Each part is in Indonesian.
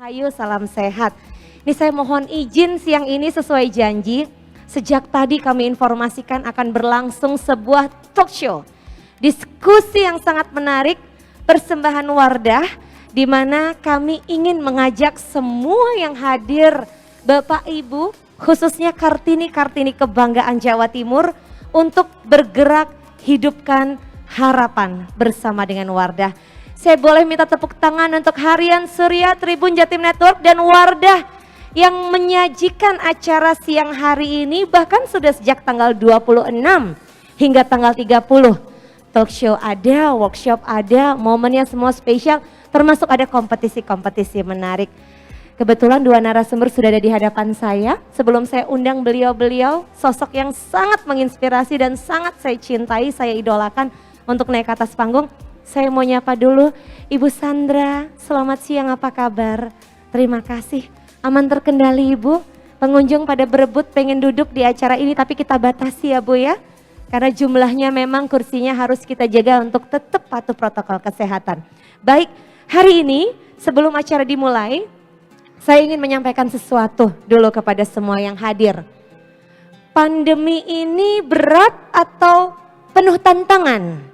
Rahayu, salam sehat. Ini saya mohon izin siang ini sesuai janji. Sejak tadi kami informasikan akan berlangsung sebuah talk show. Diskusi yang sangat menarik, persembahan Wardah, di mana kami ingin mengajak semua yang hadir, Bapak Ibu, khususnya Kartini-Kartini kebanggaan Jawa Timur, untuk bergerak hidupkan harapan bersama dengan Wardah. Saya boleh minta tepuk tangan untuk Harian Surya, Tribun Jatim Network dan Wardah yang menyajikan acara siang hari ini, bahkan sudah sejak tanggal 26 hingga tanggal 30. Talk show ada, workshop ada, momennya semua spesial, termasuk ada kompetisi-kompetisi menarik. Kebetulan dua narasumber sudah ada di hadapan saya. Sebelum saya undang beliau-beliau, sosok yang sangat menginspirasi dan sangat saya cintai, saya idolakan untuk naik ke atas panggung. Saya mau nyapa dulu Ibu Sandra, selamat siang, apa kabar? Terima kasih, aman terkendali Ibu. Pengunjung pada berebut pengen duduk di acara ini tapi kita batasi ya Bu ya. Karena jumlahnya memang kursinya harus kita jaga untuk tetap patuh protokol kesehatan. Baik, hari ini sebelum acara dimulai, saya ingin menyampaikan sesuatu dulu kepada semua yang hadir. Pandemi ini berat atau penuh tantangan?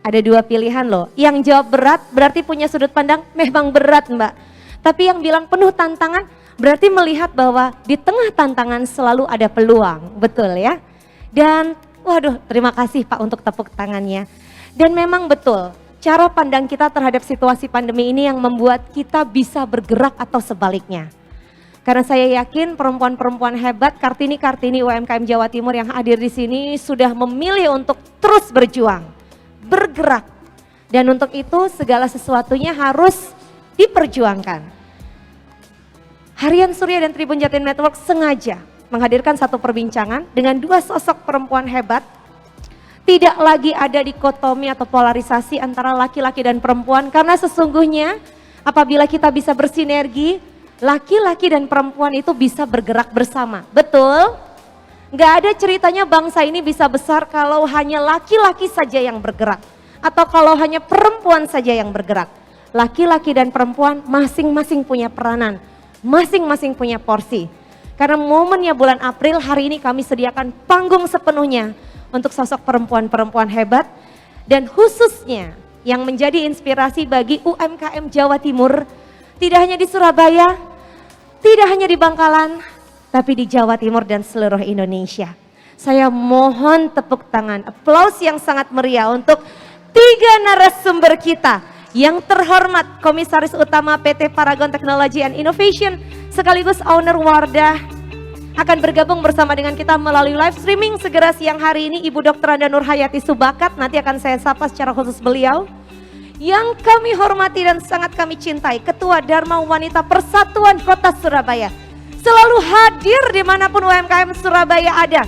Ada dua pilihan loh, yang jawab berat berarti punya sudut pandang memang berat Mbak. Tapi yang bilang penuh tantangan berarti melihat bahwa di tengah tantangan selalu ada peluang, betul ya. Dan waduh, terima kasih Pak untuk tepuk tangannya. Dan memang betul, cara pandang kita terhadap situasi pandemi ini yang membuat kita bisa bergerak atau sebaliknya. Karena saya yakin perempuan-perempuan hebat, Kartini-Kartini UMKM Jawa Timur yang hadir di sini sudah memilih untuk terus berjuang, bergerak. Dan untuk itu segala sesuatunya harus diperjuangkan. Harian Surya dan Tribun Jatim Network sengaja menghadirkan satu perbincangan dengan dua sosok perempuan hebat. Tidak lagi ada dikotomi atau polarisasi antara laki-laki dan perempuan, karena sesungguhnya apabila kita bisa bersinergi, laki-laki dan perempuan itu bisa bergerak bersama. Betul? Nggak ada ceritanya bangsa ini bisa besar kalau hanya laki-laki saja yang bergerak. Atau kalau hanya perempuan saja yang bergerak. Laki-laki dan perempuan masing-masing punya peranan. Masing-masing punya porsi. Karena momennya bulan April, hari ini kami sediakan panggung sepenuhnya untuk sosok perempuan-perempuan hebat. Dan khususnya yang menjadi inspirasi bagi UMKM Jawa Timur. Tidak hanya di Surabaya, tidak hanya di Bangkalan, tapi di Jawa Timur dan seluruh Indonesia. Saya mohon tepuk tangan, aplaus yang sangat meriah untuk tiga narasumber kita. Yang terhormat Komisaris Utama PT Paragon Technology and Innovation sekaligus owner Wardah akan bergabung bersama dengan kita melalui live streaming segera siang hari ini, Ibu Dr. Anda Nurhayati Subakat. Nanti akan saya sapa secara khusus beliau. Yang kami hormati dan sangat kami cintai, Ketua Dharma Wanita Persatuan Kota Surabaya, selalu hadir dimanapun UMKM Surabaya ada,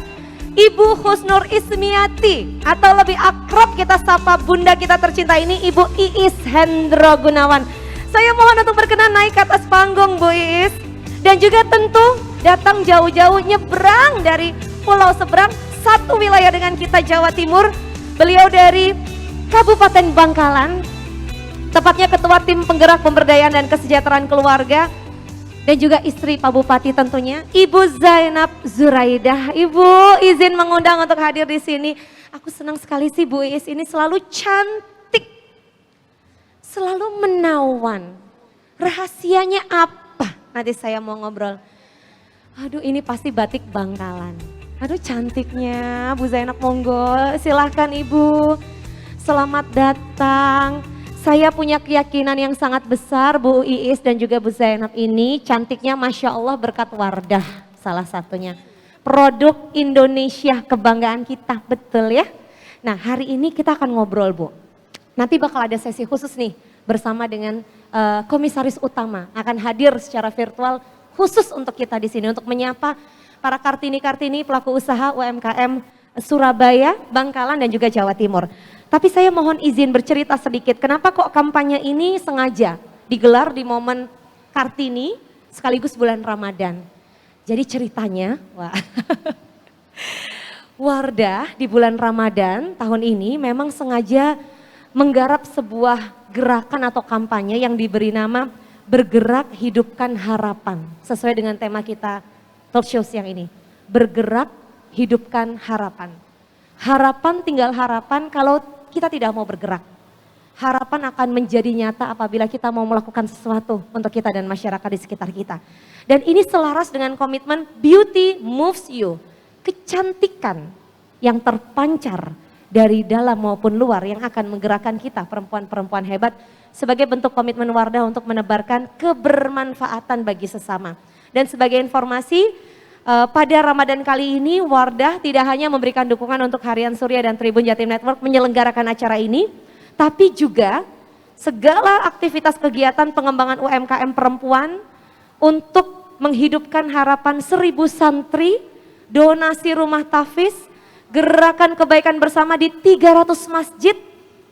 Ibu Husnur Ismiati, atau lebih akrab kita sapa Bunda kita tercinta ini, Ibu Iis Hendro Gunawan. Saya mohon untuk berkenan naik ke atas panggung Bu Iis. Dan juga tentu datang jauh-jauh nyebrang dari pulau seberang, satu wilayah dengan kita Jawa Timur. Beliau dari Kabupaten Bangkalan, tepatnya Ketua Tim Penggerak Pemberdayaan dan Kesejahteraan Keluarga. Dan juga istri Pak Bupati tentunya, Ibu Zainab Zuraidah. Ibu izin mengundang untuk hadir di sini. Aku senang sekali sih Bu Iis ini selalu cantik, selalu menawan. Rahasianya apa? Nanti saya mau ngobrol. Aduh, ini pasti batik Bangkalan. Aduh, cantiknya Bu Zainab, monggo silahkan Ibu. Selamat datang. Saya punya keyakinan yang sangat besar Bu Iis dan juga Bu Zainab ini cantiknya Masya Allah berkat Wardah salah satunya. Produk Indonesia kebanggaan kita, betul ya? Nah hari ini kita akan ngobrol Bu. Nanti bakal ada sesi khusus nih bersama dengan Komisaris Utama. Akan hadir secara virtual khusus untuk kita di sini untuk menyapa para Kartini-Kartini pelaku usaha UMKM Surabaya, Bangkalan dan juga Jawa Timur. Tapi saya mohon izin bercerita sedikit, kenapa kok kampanye ini sengaja digelar di momen Kartini sekaligus bulan Ramadan. Jadi ceritanya, wah, Wardah di bulan Ramadan tahun ini memang sengaja menggarap sebuah gerakan atau kampanye yang diberi nama Bergerak Hidupkan Harapan. Sesuai dengan tema kita talk show siang ini. Bergerak Hidupkan Harapan. Harapan tinggal harapan kalau kita tidak mau bergerak. Harapan akan menjadi nyata apabila kita mau melakukan sesuatu untuk kita dan masyarakat di sekitar kita. Dan ini selaras dengan komitmen Beauty Moves You. Kecantikan yang terpancar dari dalam maupun luar yang akan menggerakkan kita perempuan-perempuan hebat sebagai bentuk komitmen Wardah untuk menebarkan kebermanfaatan bagi sesama. Dan sebagai informasi, pada Ramadan kali ini Wardah tidak hanya memberikan dukungan untuk Harian Surya dan Tribun Jatim Network menyelenggarakan acara ini, tapi juga segala aktivitas kegiatan pengembangan UMKM perempuan untuk menghidupkan harapan 1000 santri, donasi rumah tahfiz, gerakan kebaikan bersama di 300 masjid,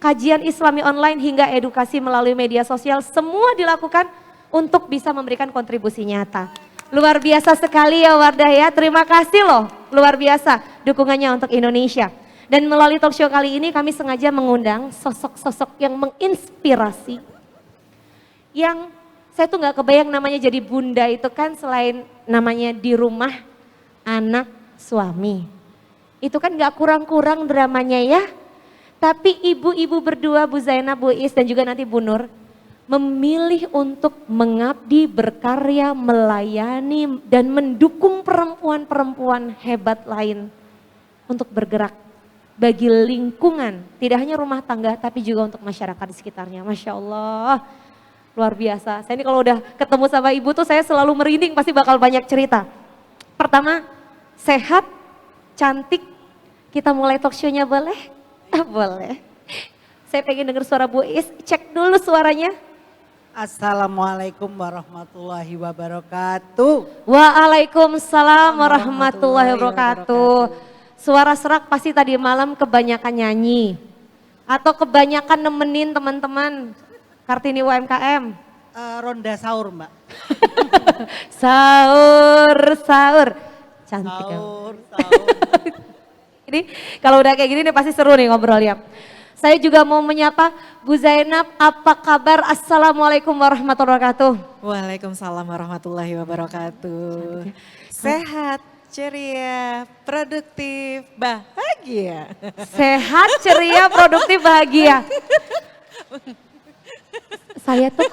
kajian Islami online hingga edukasi melalui media sosial, semua dilakukan untuk bisa memberikan kontribusi nyata. Luar biasa sekali ya Wardah ya, terima kasih loh, luar biasa dukungannya untuk Indonesia. Dan melalui talk show kali ini kami sengaja mengundang sosok-sosok yang menginspirasi, yang saya tuh gak kebayang namanya jadi bunda itu kan selain namanya di rumah, anak, suami. Itu kan gak kurang-kurang dramanya ya. Tapi ibu-ibu berdua, Bu Zainab, Bu Is dan juga nanti Bu Nur, memilih untuk mengabdi, berkarya, melayani dan mendukung perempuan-perempuan hebat lain untuk bergerak bagi lingkungan, tidak hanya rumah tangga tapi juga untuk masyarakat di sekitarnya. Masya Allah, luar biasa. Saya ini kalau udah ketemu sama ibu tuh saya selalu merinding, pasti bakal banyak cerita. Pertama, sehat, cantik, kita mulai talk show-nya boleh? Boleh. Saya pengen dengar suara Bu Is, cek dulu suaranya. Assalamualaikum warahmatullahi wabarakatuh. Waalaikumsalam warahmatullahi wabarakatuh. Suara serak pasti tadi malam kebanyakan nyanyi. Atau kebanyakan nemenin teman-teman Kartini UMKM. Ronda sahur Mbak. Sahur. Cantik ya. Sahur. Ini kalau udah kayak gini nih pasti seru nih ngobrolnya. Saya juga mau menyapa Bu Zainab, apa kabar? Assalamualaikum warahmatullahi wabarakatuh. Waalaikumsalam warahmatullahi wabarakatuh. Sehat, ceria, produktif, bahagia. Sehat, ceria, produktif, bahagia. Saya tuh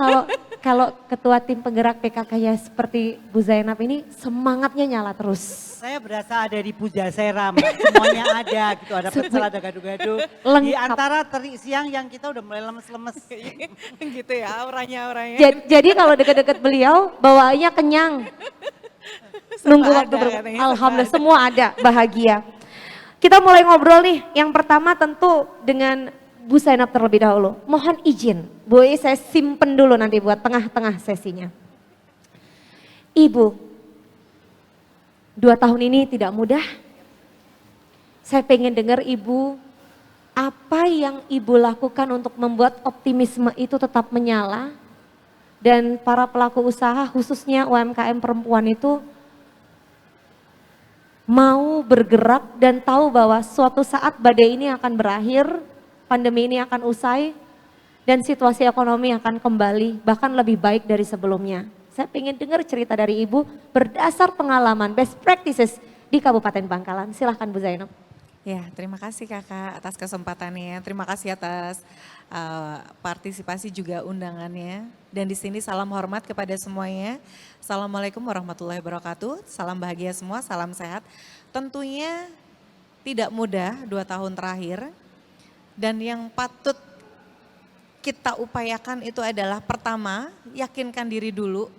kalau ketua tim penggerak PKK-nya seperti Bu Zainab ini semangatnya nyala terus. Saya berasa ada di Pujasera Mbak, semuanya ada gitu, ada pecel, ada gado-gado. Di antara terik siang yang kita udah mulai lemes-lemes. Gitu ya auranya. Jadi kalau deket-deket beliau bawaannya kenyang. Nunggu waktu alhamdulillah semua ada, bahagia. Kita mulai ngobrol nih, yang pertama tentu dengan Bu Zainab terlebih dahulu. Mohon izin, Bu Is saya simpen dulu nanti buat tengah-tengah sesinya. Ibu, 2 tahun ini tidak mudah. Saya pengen dengar Ibu, apa yang Ibu lakukan untuk membuat optimisme itu tetap menyala. Dan para pelaku usaha khususnya UMKM perempuan itu mau bergerak dan tahu bahwa suatu saat badai ini akan berakhir, pandemi ini akan usai, dan situasi ekonomi akan kembali bahkan lebih baik dari sebelumnya. Saya pengen dengar cerita dari Ibu berdasar pengalaman best practices di Kabupaten Bangkalan. Silahkan Bu Zainab. Ya, terima kasih Kakak atas kesempatannya. Terima kasih atas partisipasi juga undangannya. Dan di sini salam hormat kepada semuanya. Assalamualaikum warahmatullahi wabarakatuh. Salam bahagia semua, salam sehat. Tentunya tidak mudah 2 tahun terakhir. Dan yang patut kita upayakan itu adalah pertama, yakinkan diri dulu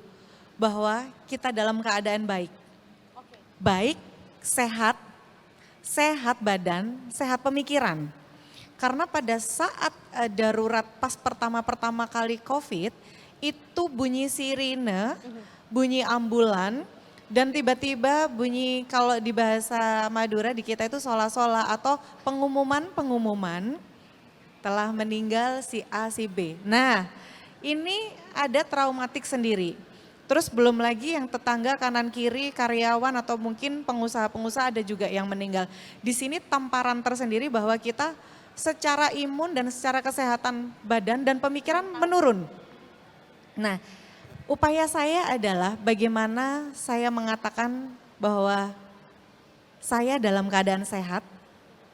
bahwa kita dalam keadaan baik. Baik, sehat badan, sehat pemikiran. Karena pada saat darurat pas pertama kali COVID, itu bunyi sirine, bunyi ambulan, dan tiba-tiba bunyi kalau di bahasa Madura di kita itu sola-sola atau pengumuman telah meninggal si A, si B. Nah, ini ada traumatik sendiri. Terus belum lagi yang tetangga kanan kiri, karyawan atau mungkin pengusaha-pengusaha ada juga yang meninggal. Di sini tamparan tersendiri bahwa kita secara imun dan secara kesehatan badan dan pemikiran menurun. Nah, upaya saya adalah bagaimana saya mengatakan bahwa saya dalam keadaan sehat,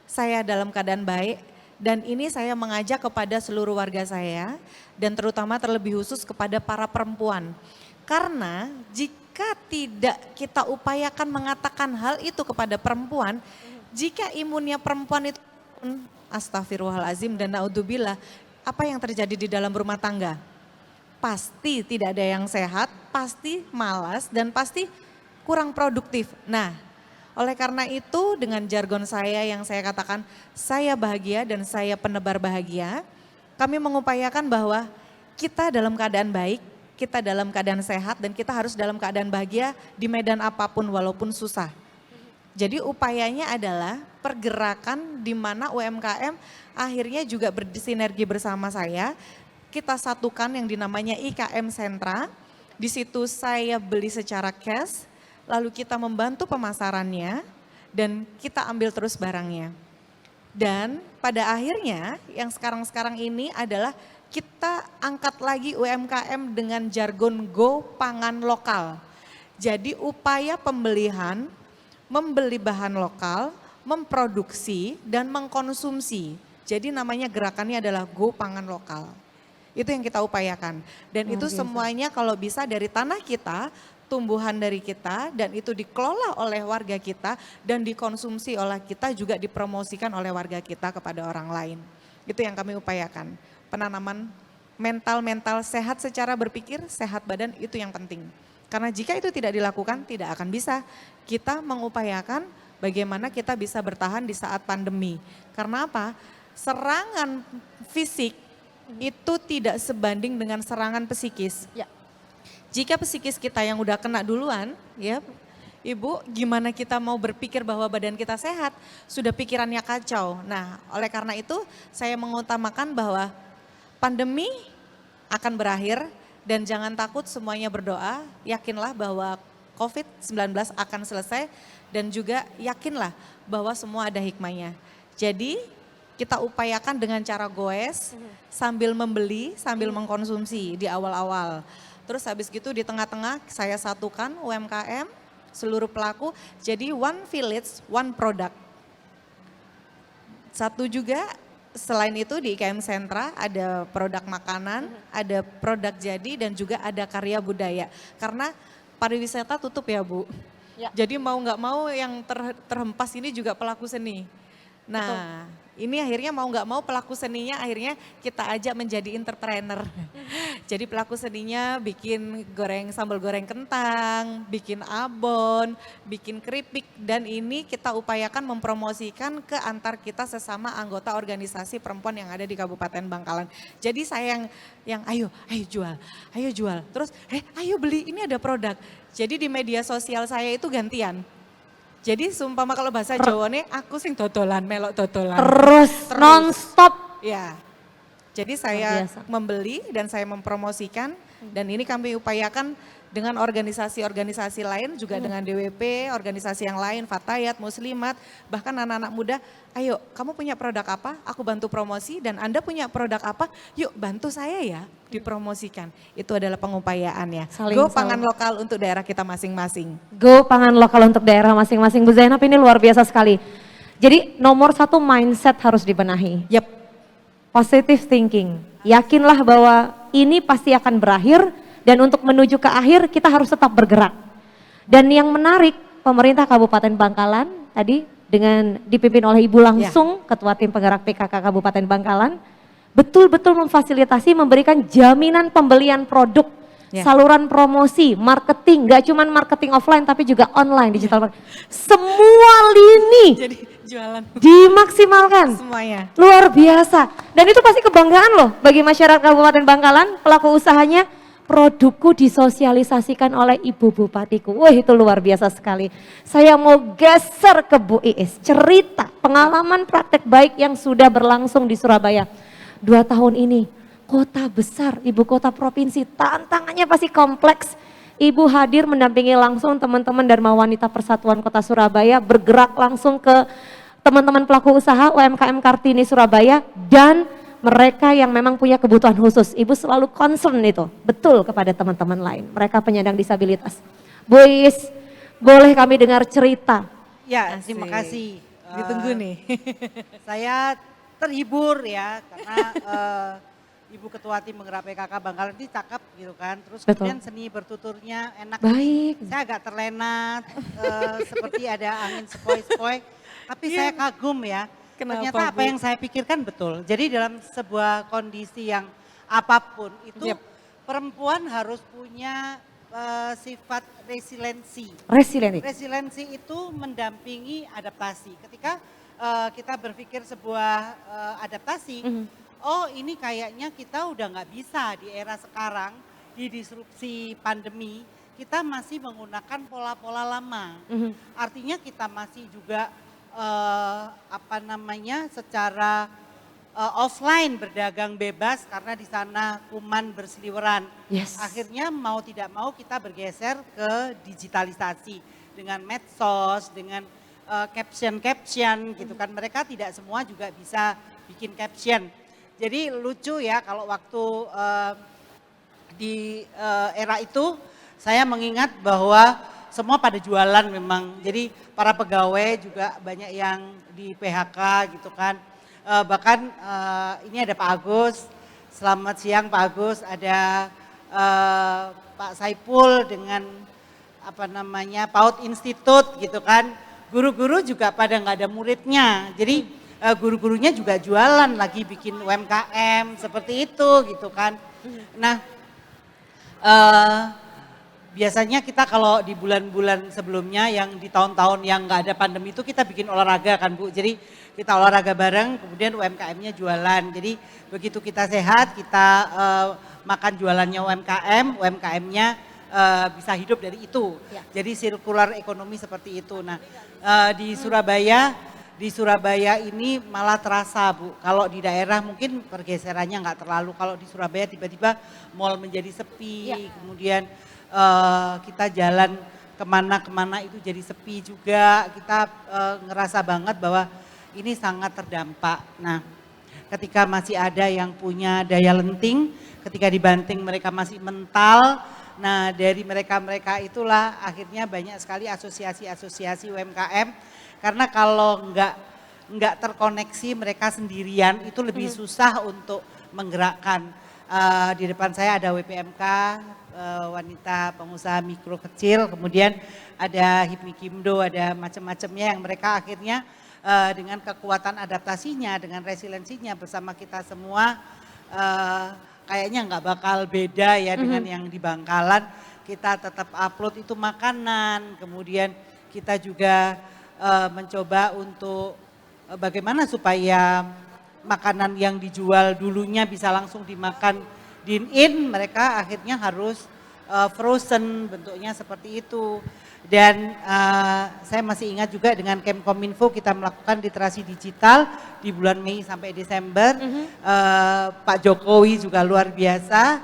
saya dalam keadaan baik, dan ini saya mengajak kepada seluruh warga saya dan terutama terlebih khusus kepada para perempuan. Karena jika tidak kita upayakan mengatakan hal itu kepada perempuan, jika imunnya perempuan itu astagfirullahalazim dan naudzubillah, apa yang terjadi di dalam rumah tangga? Pasti tidak ada yang sehat, pasti malas dan pasti kurang produktif. Nah, oleh karena itu dengan jargon saya yang saya katakan saya bahagia dan saya penebar bahagia, kami mengupayakan bahwa kita dalam keadaan baik, kita dalam keadaan sehat dan kita harus dalam keadaan bahagia di medan apapun walaupun susah. Jadi upayanya adalah pergerakan di mana UMKM akhirnya juga bersinergi bersama saya. Kita satukan yang dinamanya IKM Sentra. Di situ saya beli secara cash, lalu kita membantu pemasarannya dan kita ambil terus barangnya. Dan pada akhirnya yang sekarang-sekarang ini adalah kita angkat lagi UMKM dengan jargon Go Pangan Lokal. Jadi upaya pembelian, membeli bahan lokal, memproduksi dan mengkonsumsi. Jadi namanya gerakannya adalah Go Pangan Lokal. Itu yang kita upayakan. Dan itu semuanya kalau bisa dari tanah kita, tumbuhan dari kita dan itu dikelola oleh warga kita dan dikonsumsi oleh kita juga dipromosikan oleh warga kita kepada orang lain. Itu yang kami upayakan. Penanaman mental sehat secara berpikir, sehat badan itu yang penting. Karena jika itu tidak dilakukan tidak akan bisa. Kita mengupayakan bagaimana kita bisa bertahan di saat pandemi. Karena apa? Serangan fisik itu tidak sebanding dengan serangan psikis. Ya. Jika psikis kita yang udah kena duluan, ya Ibu, gimana kita mau berpikir bahwa badan kita sehat, sudah pikirannya kacau. Nah, oleh karena itu saya mengutamakan bahwa pandemi akan berakhir dan jangan takut semuanya berdoa, yakinlah bahwa COVID-19 akan selesai dan juga yakinlah bahwa semua ada hikmahnya. Jadi kita upayakan dengan cara goes sambil membeli, sambil mengkonsumsi di awal-awal. Terus habis gitu di tengah-tengah saya satukan UMKM, seluruh pelaku jadi one village, one product. Satu juga selain itu di IKM Sentra ada produk makanan, ada produk jadi dan juga ada karya budaya. Karena pariwisata tutup ya Bu. Ya. Jadi mau nggak mau yang terhempas ini juga pelaku seni. Nah, betul. Ini akhirnya mau nggak mau pelaku seninya akhirnya kita ajak menjadi entrepreneur. Jadi pelaku seninya bikin sambal goreng kentang, bikin abon, bikin keripik dan ini kita upayakan mempromosikan ke antar kita sesama anggota organisasi perempuan yang ada di Kabupaten Bangkalan. Jadi saya yang ayo jual. Terus ayo beli ini ada produk. Jadi di media sosial saya itu gantian. Jadi sumpama kalau bahasa Jawa nih aku sing dodolan, melok dodolan. Terus non-stop. Ya, jadi saya membeli dan saya mempromosikan dan ini kami upayakan dengan organisasi-organisasi lain juga dengan DWP, organisasi yang lain, Fatayat, Muslimat, bahkan anak-anak muda, ayo kamu punya produk apa, aku bantu promosi dan Anda punya produk apa, yuk bantu saya ya dipromosikan. Itu adalah pengupayaannya. Go pangan lokal untuk daerah kita masing-masing. Go pangan lokal untuk daerah masing-masing. Bu Zainab ini luar biasa sekali. Jadi nomor satu mindset harus dibenahi. Yep. Positive thinking. Yakinlah bahwa ini pasti akan berakhir. Dan untuk menuju ke akhir kita harus tetap bergerak. Dan yang menarik pemerintah Kabupaten Bangkalan tadi dengan dipimpin oleh Ibu langsung Ketua Tim Penggerak PKK Kabupaten Bangkalan betul-betul memfasilitasi memberikan jaminan pembelian produk, saluran promosi, marketing, gak cuma marketing offline tapi juga online, digital. Semua lini jadi jualan dimaksimalkan. Semuanya. Luar biasa. Dan itu pasti kebanggaan loh bagi masyarakat Kabupaten Bangkalan, pelaku usahanya. Produkku disosialisasikan oleh Ibu Bupatiku. Wah itu luar biasa sekali. Saya mau geser ke Bu Iis. Cerita pengalaman praktek baik yang sudah berlangsung di Surabaya. 2 tahun ini. Kota besar, ibu kota provinsi. Tantangannya pasti kompleks. Ibu hadir mendampingi langsung teman-teman Dharma Wanita Persatuan Kota Surabaya. Bergerak langsung ke teman-teman pelaku usaha UMKM Kartini Surabaya dan mereka yang memang punya kebutuhan khusus. Ibu selalu concern itu, betul kepada teman-teman lain, mereka penyandang disabilitas. Bu Iis, boleh kami dengar cerita? Ya, Asik. terima kasih. Ditunggu nih. Saya terhibur ya karena Ibu Ketua Tim Penggerak PKK Bangkalan ini cakep gitu kan. Terus Betul. kemudian seni bertuturnya enak. Baik. Saya agak terlena seperti ada angin sepoi-sepoi. Tapi saya kagum ya. Kenapa, Ternyata apa Bu? yang saya pikirkan betul. Jadi dalam sebuah kondisi yang apapun itu Yep. perempuan harus punya sifat resiliensi. Resilient. Resiliensi itu mendampingi adaptasi. Ketika kita berpikir sebuah adaptasi, oh ini kayaknya kita udah nggak bisa di era sekarang, di disrupsi pandemi, kita masih menggunakan pola-pola lama. Artinya kita masih juga secara offline berdagang bebas karena di sana kuman berseliweran. Yes. Akhirnya mau tidak mau kita bergeser ke digitalisasi dengan medsos, dengan caption gitu kan. Mereka tidak semua juga bisa bikin caption. Jadi lucu ya kalau waktu di era itu saya mengingat bahwa semua pada jualan memang. Jadi para pegawai juga banyak yang di PHK gitu kan. Bahkan ini ada Pak Agus, selamat siang Pak Agus, ada Pak Saipul dengan PAUD Institute gitu kan. Guru-guru juga pada nggak ada muridnya, jadi guru-gurunya juga jualan lagi bikin UMKM seperti itu gitu kan. Nah biasanya kita kalau di bulan-bulan sebelumnya yang di tahun-tahun yang nggak ada pandemi itu kita bikin olahraga kan Bu. Jadi kita olahraga bareng kemudian UMKM-nya jualan. Jadi begitu kita sehat kita makan jualannya UMKM, UMKM-nya bisa hidup dari itu. Ya. Jadi sirkular ekonomi seperti itu. Nah di Surabaya ini malah terasa Bu. Kalau di daerah mungkin pergeserannya nggak terlalu. Kalau di Surabaya tiba-tiba mall menjadi sepi, kemudian kita jalan kemana-kemana itu jadi sepi juga. Kita ngerasa banget bahwa ini sangat terdampak. Nah ketika masih ada yang punya daya lenting, ketika dibanting mereka masih mental. Nah dari mereka-mereka itulah akhirnya banyak sekali asosiasi-asosiasi UMKM. Karena kalau nggak terkoneksi mereka sendirian itu lebih susah untuk menggerakkan. Di depan saya ada WPMK, wanita pengusaha mikro kecil, kemudian ada HIPMI Kimdo, ada macam-macamnya yang mereka akhirnya dengan kekuatan adaptasinya, dengan resiliensinya bersama kita semua kayaknya nggak bakal beda ya dengan yang di Bangkalan. Kita tetap upload itu makanan, kemudian kita juga mencoba untuk bagaimana supaya makanan yang dijual dulunya bisa langsung dimakan dine-in, mereka akhirnya harus frozen bentuknya seperti itu. Dan saya masih ingat juga dengan Kemkominfo kita melakukan literasi digital di bulan Mei sampai Desember. Pak Jokowi juga luar biasa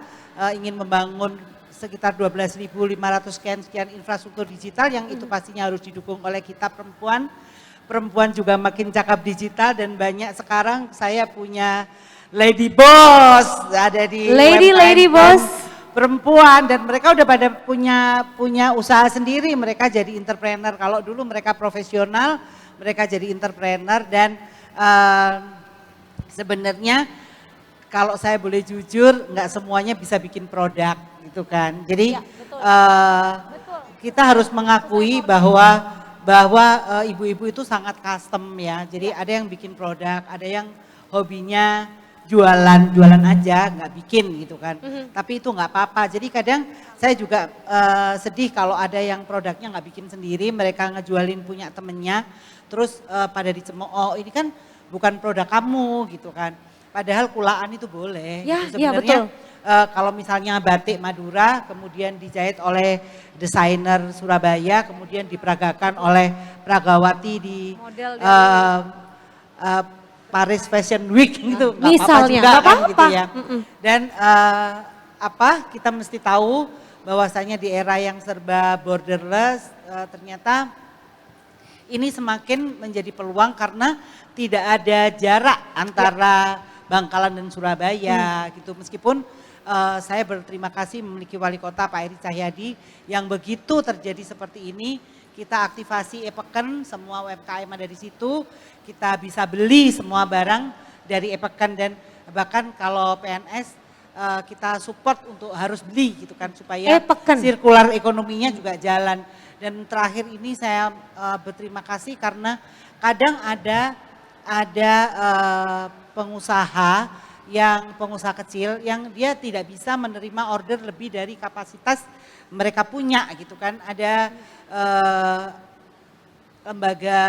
ingin membangun sekitar 12.500 sekian infrastruktur digital yang itu pastinya harus didukung oleh kita perempuan. Perempuan juga makin cakap digital dan banyak sekarang saya punya Lady Boss ada di Lady Boss perempuan dan mereka udah pada punya usaha sendiri, mereka jadi entrepreneur. Kalau dulu mereka profesional, mereka jadi entrepreneur dan sebenarnya kalau saya boleh jujur nggak semuanya bisa bikin produk gitu kan. Jadi kita harus mengakui bahwa ibu-ibu itu sangat custom ya. Jadi ada yang bikin produk, ada yang hobinya jualan aja, nggak bikin gitu kan. Tapi itu nggak apa-apa. Jadi kadang saya juga sedih kalau ada yang produknya nggak bikin sendiri, mereka ngejualin punya temennya, terus pada dicemooh, oh ini kan bukan produk kamu gitu kan. Padahal kulaan itu boleh. Ya, gitu. ya betul. Kalau misalnya batik Madura kemudian dijahit oleh desainer Surabaya, kemudian diperagakan oleh Pragawati di Paris Fashion Week gitu, nggak apa-apa juga kan gitu ya. Dan kita mesti tahu bahwasanya di era yang serba borderless ternyata ini semakin menjadi peluang karena tidak ada jarak antara Bangkalan dan Surabaya gitu. Meskipun saya berterima kasih memiliki wali kota Pak Eri Cahyadi yang begitu terjadi seperti ini, kita aktivasi e-Peken, semua UMKM ada di situ, kita bisa beli semua barang dari e-Peken dan bahkan kalau PNS kita support untuk harus beli gitu kan supaya sirkular ekonominya juga jalan. Dan terakhir ini saya berterima kasih karena kadang ada pengusaha kecil yang dia tidak bisa menerima order lebih dari kapasitas mereka punya gitu kan. Ada lembaga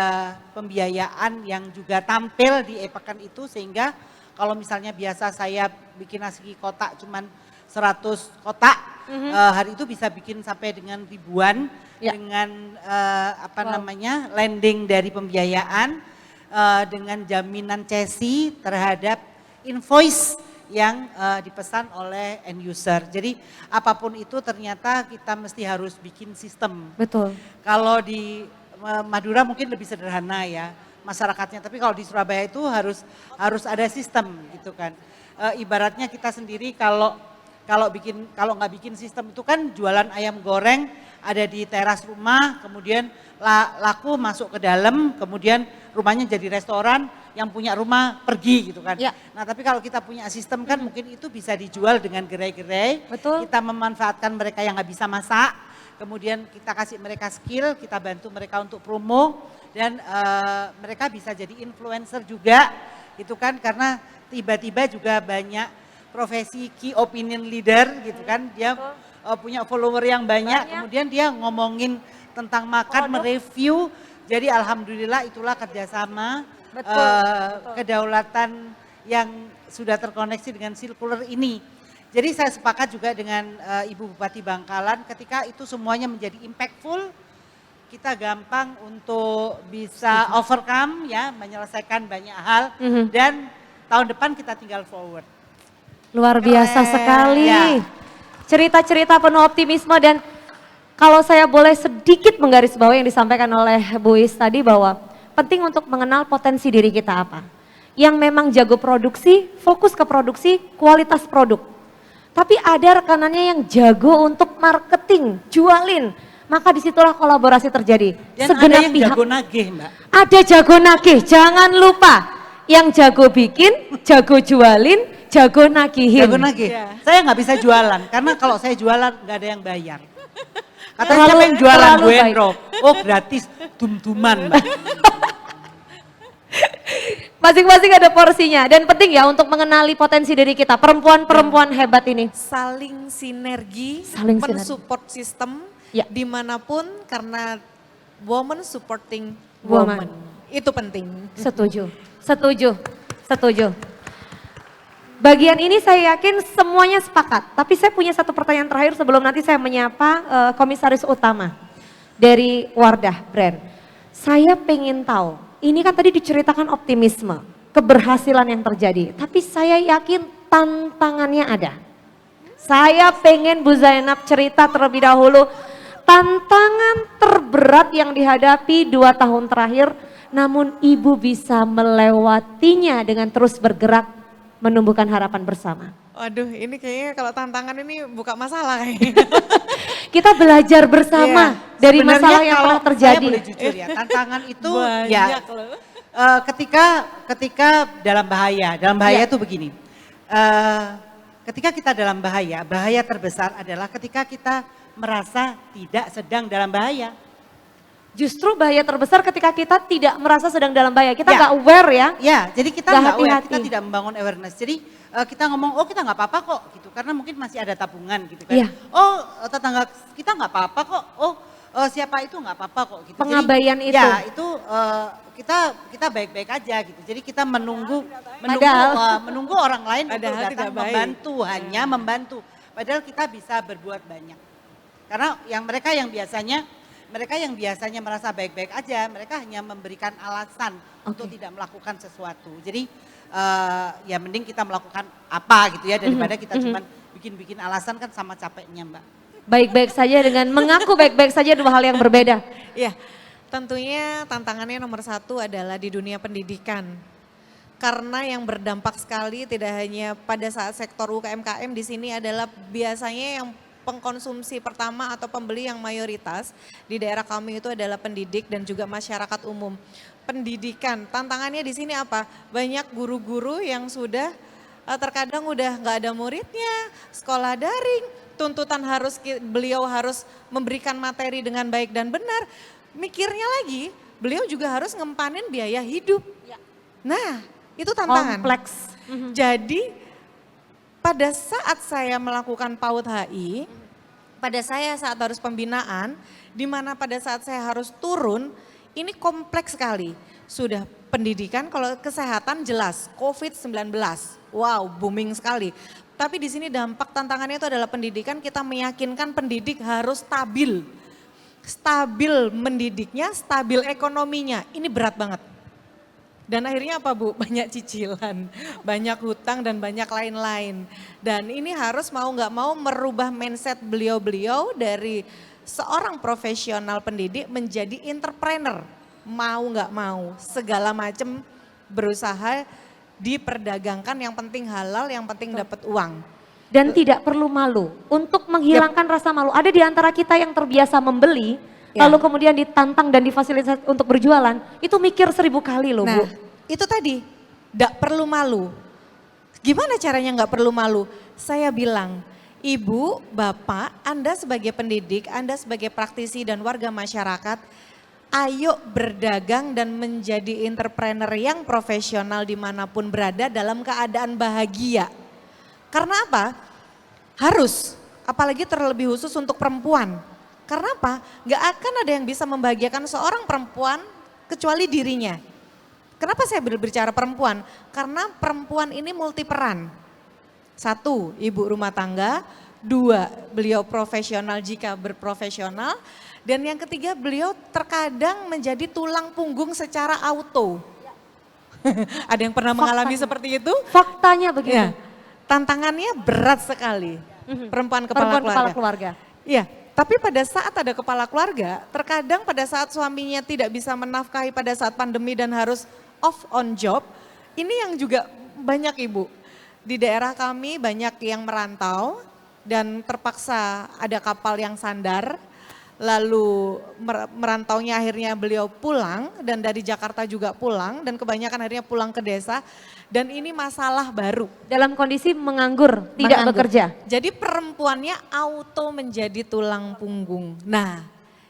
pembiayaan yang juga tampil di e-Peken itu sehingga kalau misalnya biasa saya bikin nasi kotak cuman 100 kotak, hari itu bisa bikin sampai dengan ribuan dengan lending dari pembiayaan dengan jaminan cesi terhadap invoice yang dipesan oleh end user. Jadi apapun itu ternyata kita mesti harus bikin sistem. Betul. Kalau di Madura mungkin lebih sederhana ya masyarakatnya, tapi kalau di Surabaya itu harus ada sistem gitu kan. Ibaratnya kita sendiri kalau nggak bikin sistem itu kan jualan ayam goreng ada di teras rumah, kemudian laku masuk ke dalam, kemudian rumahnya jadi restoran, yang punya rumah pergi gitu kan. Ya. Nah tapi kalau kita punya sistem kan mungkin itu bisa dijual dengan gerai-gerai. Betul. Kita memanfaatkan mereka yang nggak bisa masak, kemudian kita kasih mereka skill, kita bantu mereka untuk promo dan mereka bisa jadi influencer juga gitu kan, karena tiba-tiba juga banyak profesi key opinion leader gitu kan, dia punya follower yang banyak, kemudian dia ngomongin tentang makan, mereview, jadi alhamdulillah itulah kerjasama kedaulatan yang sudah terkoneksi dengan sirkular ini. Jadi saya sepakat juga dengan Ibu Bupati Bangkalan ketika itu semuanya menjadi impactful, kita gampang untuk bisa overcome ya, menyelesaikan banyak hal dan tahun depan kita tinggal forward. Luar biasa sekali. Ya. Cerita-cerita penuh optimisme dan kalau saya boleh sedikit menggarisbawahi yang disampaikan oleh Bu Is tadi bahwa penting untuk mengenal potensi diri kita apa. Yang memang jago produksi, fokus ke produksi, kualitas produk. Tapi ada rekanannya yang jago untuk marketing, jualin. Maka disitulah kolaborasi terjadi. Dan ada yang jago nagih Mbak. Ada jago nagih, jangan lupa. Yang jago bikin, jago jualin, jago nagihin. Jago nagih. Yeah. Saya nggak bisa jualan, karena kalau saya jualan nggak ada yang bayar. Katanya siapa yang jualan Bu Endro? Oh gratis, dum-duman Mbak. Masing-masing ada porsinya dan penting ya untuk mengenali potensi diri kita, perempuan-perempuan hebat ini. Saling sinergi, Saling mensupport sistem dimanapun karena woman supporting Woman. woman. Itu penting. Setuju, setuju, setuju. Bagian ini saya yakin semuanya sepakat, tapi saya punya satu pertanyaan terakhir sebelum nanti saya menyapa komisaris utama dari Wardah Brand. Saya pengen tahu, ini kan tadi diceritakan optimisme, keberhasilan yang terjadi, tapi saya yakin tantangannya ada. Saya pengen Bu Zainab cerita terlebih dahulu, tantangan terberat yang dihadapi 2 tahun terakhir, namun Ibu bisa melewatinya dengan terus bergerak menumbuhkan harapan bersama. Waduh, ini kayaknya kalau tantangan ini buka masalah kayaknya. Kita belajar bersama dari sebenarnya masalah yang pernah terjadi. Saya boleh jujur ya, tantangan itu banyak loh. Ketika dalam bahaya itu begini. Ketika kita dalam bahaya terbesar adalah ketika kita merasa tidak sedang dalam bahaya. Justru bahaya terbesar ketika kita tidak merasa sedang dalam bahaya. Kita nggak aware ya. Ya, jadi kita nggak aware, kita hati-hati. tidak membangun awareness. Jadi kita ngomong, oh kita nggak apa-apa kok gitu. Karena mungkin masih ada tabungan gitu kan. Iya. Oh tetangga kita nggak apa-apa kok. Oh siapa itu nggak apa-apa kok gitu. Pengabaian Jadi, itu. Ya itu kita baik-baik aja gitu. Jadi kita menunggu orang lain untuk datang membantu, hanya membantu. Padahal kita bisa berbuat banyak. Karena mereka yang biasanya merasa baik-baik aja, mereka hanya memberikan alasan untuk tidak melakukan sesuatu. Jadi ya mending kita melakukan apa gitu ya, daripada kita cuma bikin-bikin alasan kan sama capeknya Mbak. Baik-baik saja dengan mengaku baik-baik saja 2 hal yang berbeda. Iya, Tentunya tantangannya nomor satu adalah di dunia pendidikan. Karena yang berdampak sekali tidak hanya pada saat sektor UMKM di sini adalah biasanya yang pengkonsumsi pertama atau pembeli yang mayoritas di daerah kami itu adalah pendidik dan juga masyarakat umum. Pendidikan, tantangannya di sini apa? Banyak guru-guru yang sudah terkadang udah nggak ada muridnya, sekolah daring, tuntutan beliau harus memberikan materi dengan baik dan benar. Mikirnya lagi, beliau juga harus ngempanin biaya hidup. Nah, itu tantangan. Kompleks. Jadi pada saat saya melakukan PAUD HI, pada saya saat harus pembinaan, di mana pada saat saya harus turun, ini kompleks sekali. Sudah pendidikan, kalau kesehatan jelas, COVID-19, wow booming sekali. Tapi di sini dampak tantangannya itu adalah pendidikan, kita meyakinkan pendidik harus stabil. Stabil mendidiknya, stabil ekonominya, ini berat banget. Dan akhirnya apa Bu? Banyak cicilan, banyak hutang dan banyak lain-lain. Dan ini harus mau nggak mau merubah mindset beliau-beliau dari seorang profesional pendidik menjadi entrepreneur. Mau nggak mau, segala macam berusaha diperdagangkan, yang penting halal, yang penting dapat uang. Dan tidak perlu malu. Untuk menghilangkan rasa malu, ada di antara kita yang terbiasa membeli, lalu kemudian ditantang dan difasilitasi untuk berjualan, itu mikir 1000 kali loh Bu. Nah itu tadi, gak perlu malu. Gimana caranya gak perlu malu? Saya bilang, Ibu, Bapak, Anda sebagai pendidik, Anda sebagai praktisi dan warga masyarakat, ayo berdagang dan menjadi entrepreneur yang profesional dimanapun berada dalam keadaan bahagia. Karena apa? Harus, apalagi terlebih khusus untuk perempuan. Karena apa? Gak akan ada yang bisa membahagiakan seorang perempuan kecuali dirinya. Kenapa saya berbicara perempuan? Karena perempuan ini multiperan. 1, ibu rumah tangga. 2, beliau profesional jika berprofesional. Dan yang ketiga, beliau terkadang menjadi tulang punggung secara auto. Ada yang pernah mengalami seperti itu? Faktanya begitu. Ya, tantangannya berat sekali. Perempuan kepala keluarga. Iya, tapi pada saat ada kepala keluarga, terkadang pada saat suaminya tidak bisa menafkahi pada saat pandemi dan harus off on job, ini yang juga banyak Ibu. Di daerah kami banyak yang merantau dan terpaksa ada kapal yang sandar, lalu merantaunya akhirnya beliau pulang dan dari Jakarta juga pulang dan kebanyakan akhirnya pulang ke desa dan ini masalah baru. Dalam kondisi menganggur, tidak bekerja. Jadi perempuannya auto menjadi tulang punggung. Nah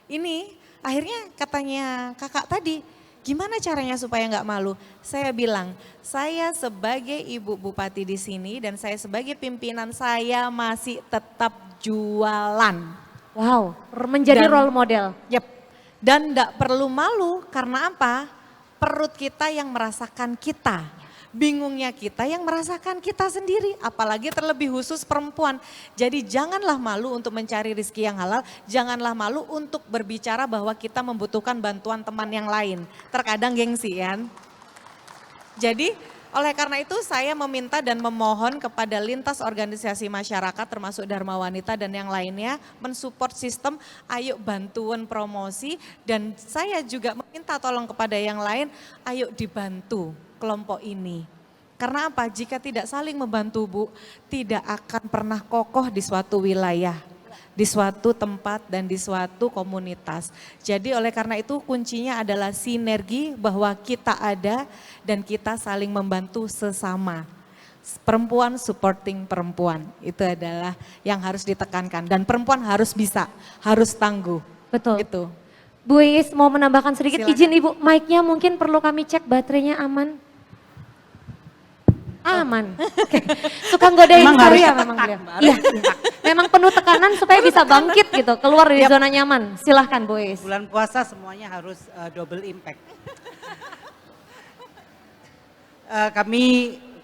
ini akhirnya katanya kakak tadi, gimana caranya supaya nggak malu? Saya bilang, saya sebagai ibu bupati di sini dan saya sebagai pimpinan saya masih tetap jualan. Wow, menjadi role model. Yep. Dan enggak perlu malu karena apa? Perut kita yang merasakan kita. Bingungnya kita yang merasakan kita sendiri. Apalagi terlebih khusus perempuan. Jadi janganlah malu untuk mencari rezeki yang halal. Janganlah malu untuk berbicara bahwa kita membutuhkan bantuan teman yang lain. Terkadang gengsi kan. Jadi oleh karena itu saya meminta dan memohon kepada lintas organisasi masyarakat termasuk Dharma Wanita dan yang lainnya mensupport sistem, ayo bantuan promosi dan saya juga meminta tolong kepada yang lain, ayo dibantu kelompok ini. Karena apa? Jika tidak saling membantu Bu, tidak akan pernah kokoh di suatu wilayah, di suatu tempat dan di suatu komunitas. Jadi oleh karena itu kuncinya adalah sinergi bahwa kita ada dan kita saling membantu sesama. Perempuan supporting perempuan, itu adalah yang harus ditekankan. Dan perempuan harus bisa, harus tangguh. Betul. Gitu. Bu Iis mau menambahkan sedikit, Silakan. izin Ibu, mic-nya mungkin perlu kami cek baterainya aman. Aman. Oke. Suka godain Memang harus saya tekan, memang beliau. Mbak. Iya, iya. Memang penuh tekanan supaya bisa bangkit gitu, keluar dari zona nyaman. Silahkan Bu Iis. Bulan puasa semuanya harus double impact.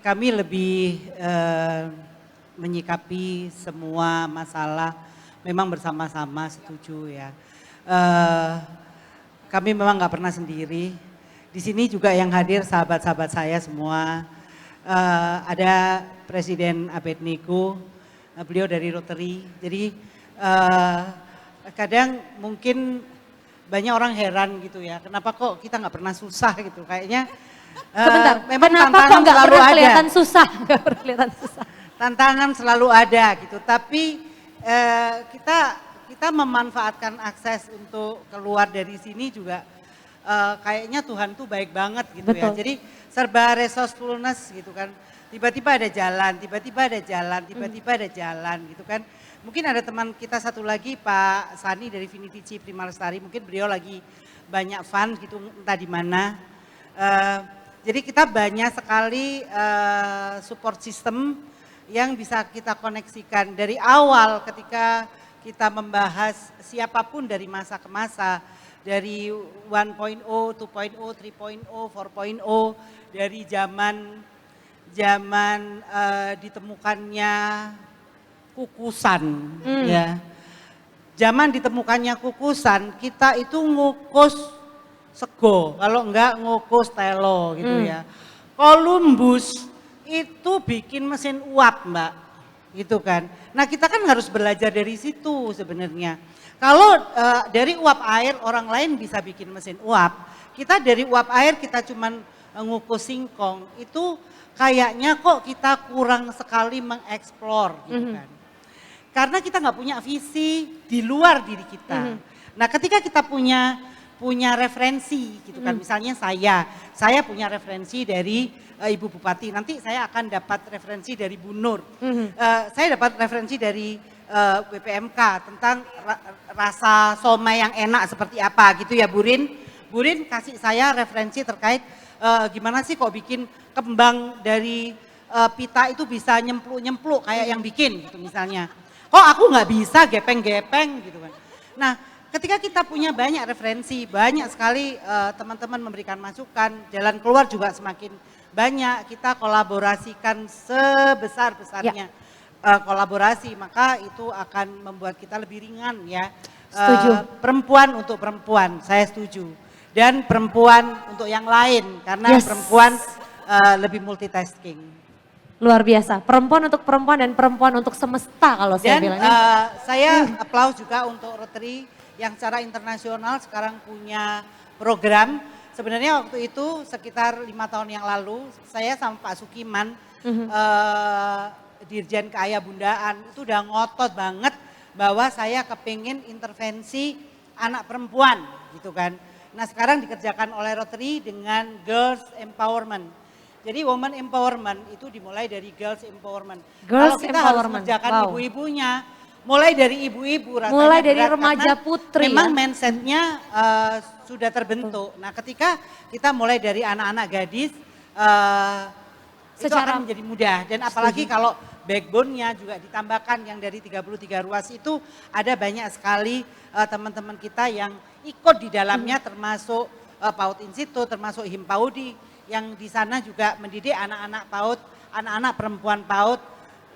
Kami lebih menyikapi semua masalah memang bersama-sama, setuju ya. Kami memang nggak pernah sendiri. Di sini juga yang hadir sahabat-sahabat saya semua. Ada Presiden Abednego, beliau dari Rotary. Jadi kadang mungkin banyak orang heran gitu ya, kenapa kok kita nggak pernah susah gitu, kayaknya Sebentar, memang kenapa kok tantangan nggak selalu pernah ada. kelihatan susah? Nggak pernah kelihatan susah. Tantangan selalu ada gitu, tapi kita memanfaatkan akses untuk keluar dari sini juga kayaknya Tuhan tuh baik banget gitu ya. Betul. Jadi serba resourcefulness gitu kan. Tiba-tiba ada jalan, tiba-tiba ada jalan, tiba-tiba ada jalan gitu kan. Mungkin ada teman kita satu lagi Pak Sani dari Vinitici Prima Lestari, mungkin beliau lagi banyak fund gitu entah di mana. Jadi kita banyak sekali support system yang bisa kita koneksikan dari awal ketika kita membahas siapapun dari masa ke masa, dari 1.0, 2.0, 3.0, 4.0, dari zaman ditemukannya kukusan ya. Zaman ditemukannya kukusan, kita itu ngukus sego, kalau enggak ngukus telo gitu ya. Columbus itu bikin mesin uap Mbak, gitu kan. Nah kita kan harus belajar dari situ sebenarnya. Kalau dari uap air orang lain bisa bikin mesin uap, kita dari uap air kita cuman ngukus singkong, itu kayaknya kok kita kurang sekali mengeksplor gitu kan. Karena kita nggak punya visi di luar diri kita. Nah ketika kita punya referensi gitu kan, misalnya saya punya referensi dari Ibu Bupati, nanti saya akan dapat referensi dari Bu Nur, saya dapat referensi dari BPMK tentang rasa somai yang enak seperti apa gitu ya Burin kasih saya referensi terkait gimana sih kok bikin kembang dari pita itu bisa nyempluk kayak yang bikin gitu misalnya. Kok aku nggak bisa gepeng-gepeng gitu kan. Nah ketika kita punya banyak referensi, banyak sekali teman-teman memberikan masukan, jalan keluar juga semakin banyak, kita kolaborasikan sebesar-besarnya kolaborasi, maka itu akan membuat kita lebih ringan ya. Setuju. Perempuan untuk perempuan, saya setuju. Dan perempuan untuk yang lain, karena perempuan lebih multitasking. Luar biasa, perempuan untuk perempuan dan perempuan untuk semesta kalau saya Dan bilangnya. saya applause juga untuk Rotary yang secara internasional sekarang punya program. Sebenarnya waktu itu sekitar 5 tahun yang lalu saya sama Pak Sukiman, Dirjen Keaya Bundaan itu udah ngotot banget bahwa saya kepingin intervensi anak perempuan gitu kan. Nah sekarang dikerjakan oleh Rotary dengan Girls Empowerment. Jadi woman empowerment itu dimulai dari girls empowerment. Kalau kita harus mengerjakan ibu-ibunya, mulai dari ibu-ibu rasanya mulai dari berat, remaja karena putri memang ya. mindsetnya sudah terbentuk. Nah ketika kita mulai dari anak-anak gadis, itu akan menjadi mudah. Dan apalagi kalau backbone-nya juga ditambahkan yang dari 33 ruas itu ada banyak sekali teman-teman kita yang ikut di dalamnya termasuk PAUD Institute, termasuk Himpaudi yang di sana juga mendidik anak-anak PAUD, anak-anak perempuan PAUD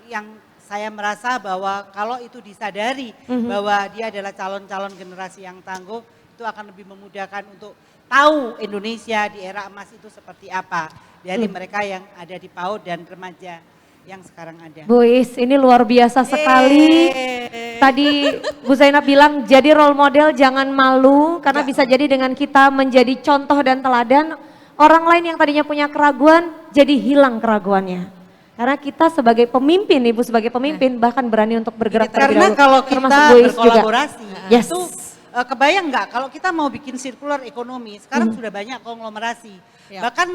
yang saya merasa bahwa kalau itu disadari bahwa dia adalah calon-calon generasi yang tangguh, itu akan lebih memudahkan untuk tahu Indonesia di era emas itu seperti apa dari mereka yang ada di PAUD dan remaja yang sekarang ada. Bu Is, ini luar biasa sekali. Tadi Bu Zainab bilang jadi role model jangan malu karena bisa jadi dengan kita menjadi contoh dan teladan, orang lain yang tadinya punya keraguan jadi hilang keraguannya. Karena kita sebagai pemimpin, Ibu sebagai pemimpin bahkan berani untuk bergerak terlebih Karena dahulu. kalau kita Termasuk Bu Is juga. berkolaborasi Yes. itu kebayang nggak kalau kita mau bikin circular ekonomi, sekarang sudah banyak konglomerasi. Bahkan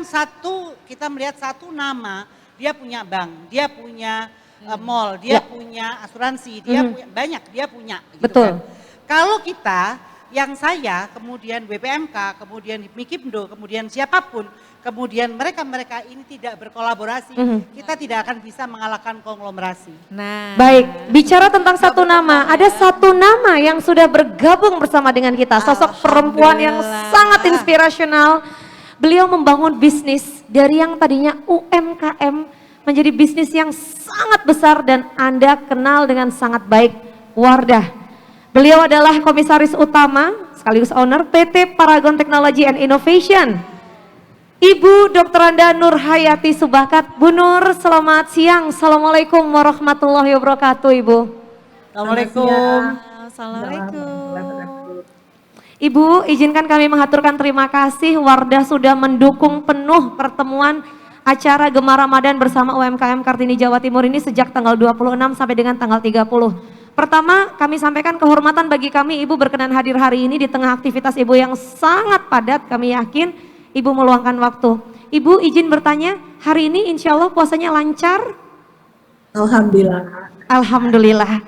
kita melihat satu nama, dia punya bank, dia punya mall, dia punya asuransi, dia punya banyak, dia punya. Gitu Betul. kan. Kalau kita, yang saya, kemudian BPMK, kemudian Mikipndo, kemudian siapapun, kemudian mereka ini tidak berkolaborasi, kita tidak akan bisa mengalahkan konglomerasi. Nah, Baik, bicara tentang satu nama, ada satu nama yang sudah bergabung bersama dengan kita, sosok perempuan yang sangat inspirasional. Beliau membangun bisnis dari yang tadinya UMKM menjadi bisnis yang sangat besar dan Anda kenal dengan sangat baik, Wardah. Beliau adalah komisaris utama sekaligus owner PT Paragon Technology and Innovation. Ibu Dr. Anda Nur Hayati Subakat. Bu Nur, selamat siang. Assalamualaikum warahmatullahi wabarakatuh, Ibu. Assalamualaikum. Assalamualaikum. Ibu, izinkan kami mengaturkan terima kasih Wardah sudah mendukung penuh pertemuan acara Gema Ramadan bersama UMKM Kartini Jawa Timur ini sejak tanggal 26 sampai dengan tanggal 30. Pertama, kami sampaikan kehormatan bagi kami Ibu berkenan hadir hari ini di tengah aktivitas Ibu yang sangat padat. Kami yakin Ibu meluangkan waktu. Ibu izin bertanya, hari ini insya Allah puasanya lancar? Alhamdulillah. Alhamdulillah.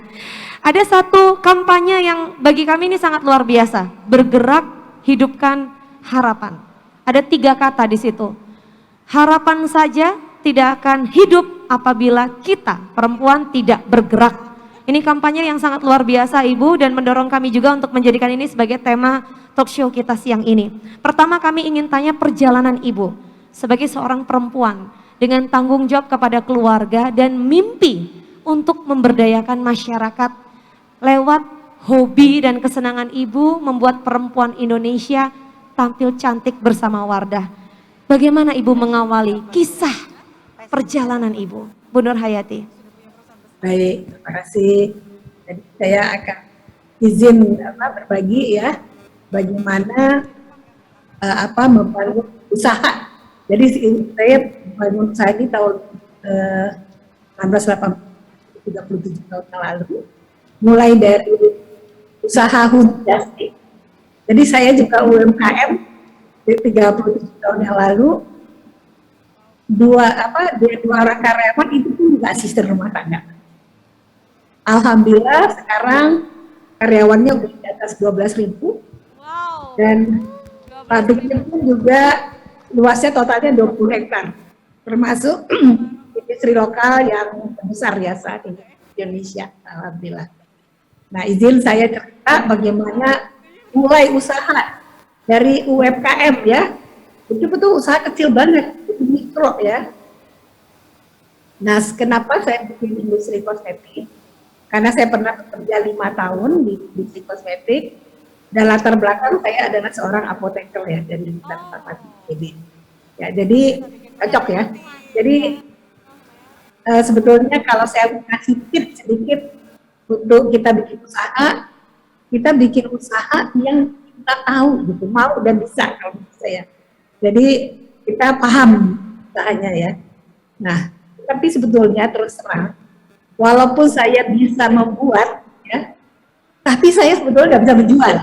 Ada satu kampanye yang bagi kami ini sangat luar biasa. Bergerak, hidupkan harapan. Ada 3 kata di situ. Harapan saja tidak akan hidup apabila kita perempuan tidak bergerak. Ini kampanye yang sangat luar biasa Ibu dan mendorong kami juga untuk menjadikan ini sebagai tema talk show kita siang ini. Pertama kami ingin tanya perjalanan Ibu sebagai seorang perempuan dengan tanggung jawab kepada keluarga dan mimpi untuk memberdayakan masyarakat lewat hobi dan kesenangan Ibu membuat perempuan Indonesia tampil cantik bersama Wardah. Bagaimana Ibu mengawali kisah perjalanan Ibu? Bu Nur Hayati. Baik, terima kasih. Jadi saya akan izin berbagi ya bagaimana membangun usaha. Jadi saya membangun usaha ini tahun 1987 tahun yang lalu. Mulai dari usaha Hundasti. Jadi saya juga UMKM di 37 tahun yang lalu. Dua orang karyawan itu pun juga asisten rumah tangga. Alhamdulillah sekarang karyawannya udah di atas 12.000. Wow. Dan pabriknya pun juga luasnya totalnya 20 hektar. Termasuk industri lokal yang besar ya saat ini di Indonesia. Alhamdulillah. Nah, izin saya cerita bagaimana mulai usaha dari UMKM ya. Betul-betul usaha kecil banget, itu mikro ya. Nah, kenapa saya bikin industri kosmetik? Karena saya pernah bekerja 5 tahun di industri kosmetik dan latar belakang saya adalah seorang apoteker ya dari Farmasi ITB. Ya, jadi cocok ya. Jadi sebetulnya kalau saya kasih tips sedikit untuk kita bikin usaha yang kita tahu gitu, mau dan bisa kalau bisa ya. Jadi kita paham usahanya ya. Nah, tapi sebetulnya terus terang, walaupun saya bisa membuat ya, tapi saya sebetulnya nggak bisa menjual.